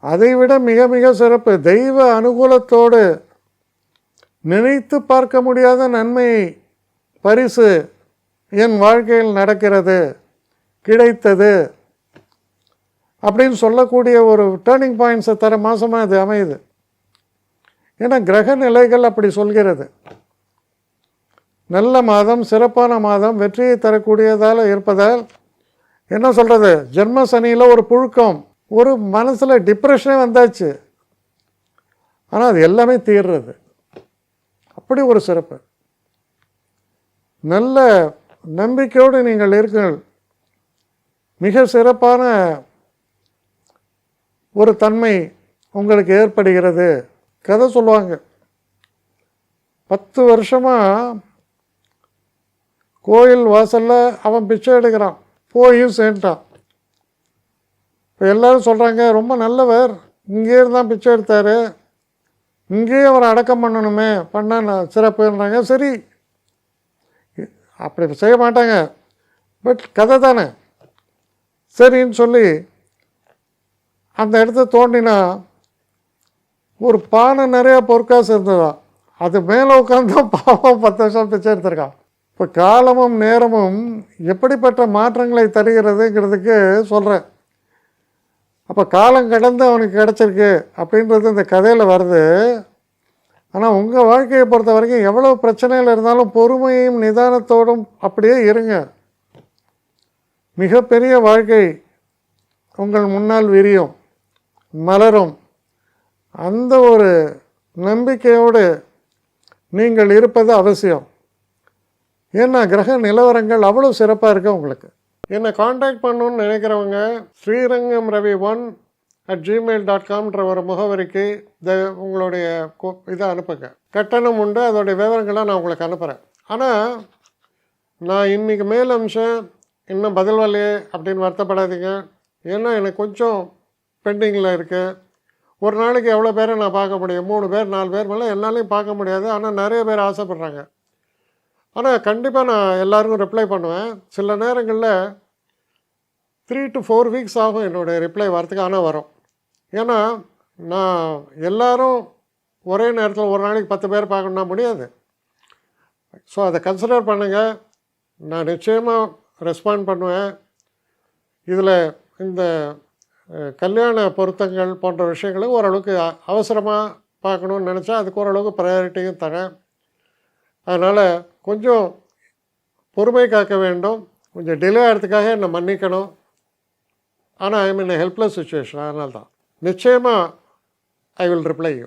A: அதைவிட மிக மிக சிறப்பு, தெய்வ அனுகூலத்தோடு நினைத்து பார்க்க முடியாத நன்மை பரிசு என் வாழ்க்கையில் நடக்கிறது, கிடைத்தது அப்படின்னு சொல்லக்கூடிய ஒரு டேர்னிங் பாயிண்ட்ஸை தர மாதமாக அது அமையுது. ஏன்னா கிரக நிலைகள் அப்படி சொல்கிறது. நல்ல மாதம், சிறப்பான மாதம், வெற்றியை தரக்கூடியதால் இருப்பதால் என்ன சொல்கிறது, ஜென்ம சனியில் ஒரு புழுக்கம், ஒரு மனசில் டிப்ரெஷனே வந்தாச்சு. ஆனால் அது எல்லாமே தீர்றது. அப்படி ஒரு சிறப்பு. நல்ல நம்பிக்கையோடு நீங்கள் இருங்கள். மிக சிறப்பான ஒரு தன்மை உங்களுக்கு ஏற்படுகிறது. கதை சொல்லுவாங்க, 10 வருஷமாக கோயில் வாசலில் அவன் பிச்சை எடுக்கிறான், போயும் சேர்ந்துட்டான். இப்போ எல்லோரும் சொல்கிறாங்க, ரொம்ப நல்லவர், இங்கே இருந்தால் பிச்சை எடுத்தார், இங்கேயே அவரை அடக்கம் பண்ணணுமே, பண்ண சிறப்புன்றாங்க. சரி, அப்படி செய்ய மாட்டாங்க, பட் கதை தானே, சரின்னு சொல்லி அந்த இடத்த தோண்டினா ஒரு பானை நிறையா பொற்காசு இருந்ததா, அது மேலே உட்காந்து பாவம் 10 வருஷம் பிச்சை எடுத்திருக்கான். இப்போ காலமும் நேரமும் எப்படிப்பட்ட மாற்றங்களை தருகிறதுங்கிறதுக்கு சொல்கிறேன். அப்போ காலம் கடந்து அவனுக்கு கிடச்சிருக்கு அப்படின்றது இந்த கதையில் வருது. ஆனால் உங்கள் வாழ்க்கையை பொறுத்த வரைக்கும் எவ்வளோ பிரச்சனைகள் இருந்தாலும் பொறுமையும் நிதானத்தோடும் அப்படியே இருங்க. மிகப்பெரிய வாழ்க்கை உங்கள் முன்னால் விரியும், மலரும். அந்த ஒரு நம்பிக்கையோடு நீங்கள் இருப்பது அவசியம். ஏன்னா கிரக நிலவரங்கள் அவ்வளோ சிறப்பாக இருக்கு உங்களுக்கு. என்னை காண்டாக்ட் பண்ணணுன்னு நினைக்கிறவங்க srirangam.ravi1@gmail.com ஒரு முகவரிக்கு உங்களுடைய இதை அனுப்புங்க. கட்டணம் உண்டு, அதோடைய விவரங்களை நான் உங்களுக்கு அனுப்புகிறேன். ஆனால் நான் இன்றைக்கி மேல் அம்சம் இன்னும் பதில் வரலையே அப்படின்னு வருத்தப்படாதீங்க. ஏன்னா எனக்கு கொஞ்சம் பெண்டிங்கில் இருக்குது. ஒரு நாளைக்கு எவ்வளோ பேரை நான் பார்க்க முடியும், 3 பேர் 4 பேர் மேலே என்னாலையும் பார்க்க முடியாது. ஆனால் நிறைய பேர் ஆசைப்பட்றாங்க. ஆனால் கண்டிப்பாக நான் எல்லாருக்கும் ரிப்ளை பண்ணுவேன். சில நேரங்களில் 3 to 4 வீக்ஸ் ஆகும் என்னுடைய ரிப்ளை வரத்துக்கு. ஆனால் வரும். ஏன்னா நான் எல்லோரும் ஒரே நேரத்தில் ஒரு நாளைக்கு 10 பேர் பார்க்கணுன்னா முடியாது. ஸோ அதை கன்சிடர் பண்ணுங்கள். நான் நிச்சயமாக ரெஸ்பாண்ட் பண்ணுவேன். இதில் இந்த கல்யாண பொருத்தங்கள் போன்ற விஷயங்களை ஓரளவுக்கு அவசரமாக பார்க்கணுன்னு நினச்சா அதுக்கு ஓரளவுக்கு ப்ரையாரிட்டியும் தரேன். அதனால் கொஞ்சம் பொறுமை காக்க வேண்டும். கொஞ்சம் டிலே ஆகிறதுக்காக என்னை மன்னிக்கணும். ஆனால் ஐ மீன் ஹெல்ப்லெஸ் சுச்சுவேஷன். அதனால தான் நிச்சயமாக ஐ வில் ரிப்ளை யூ.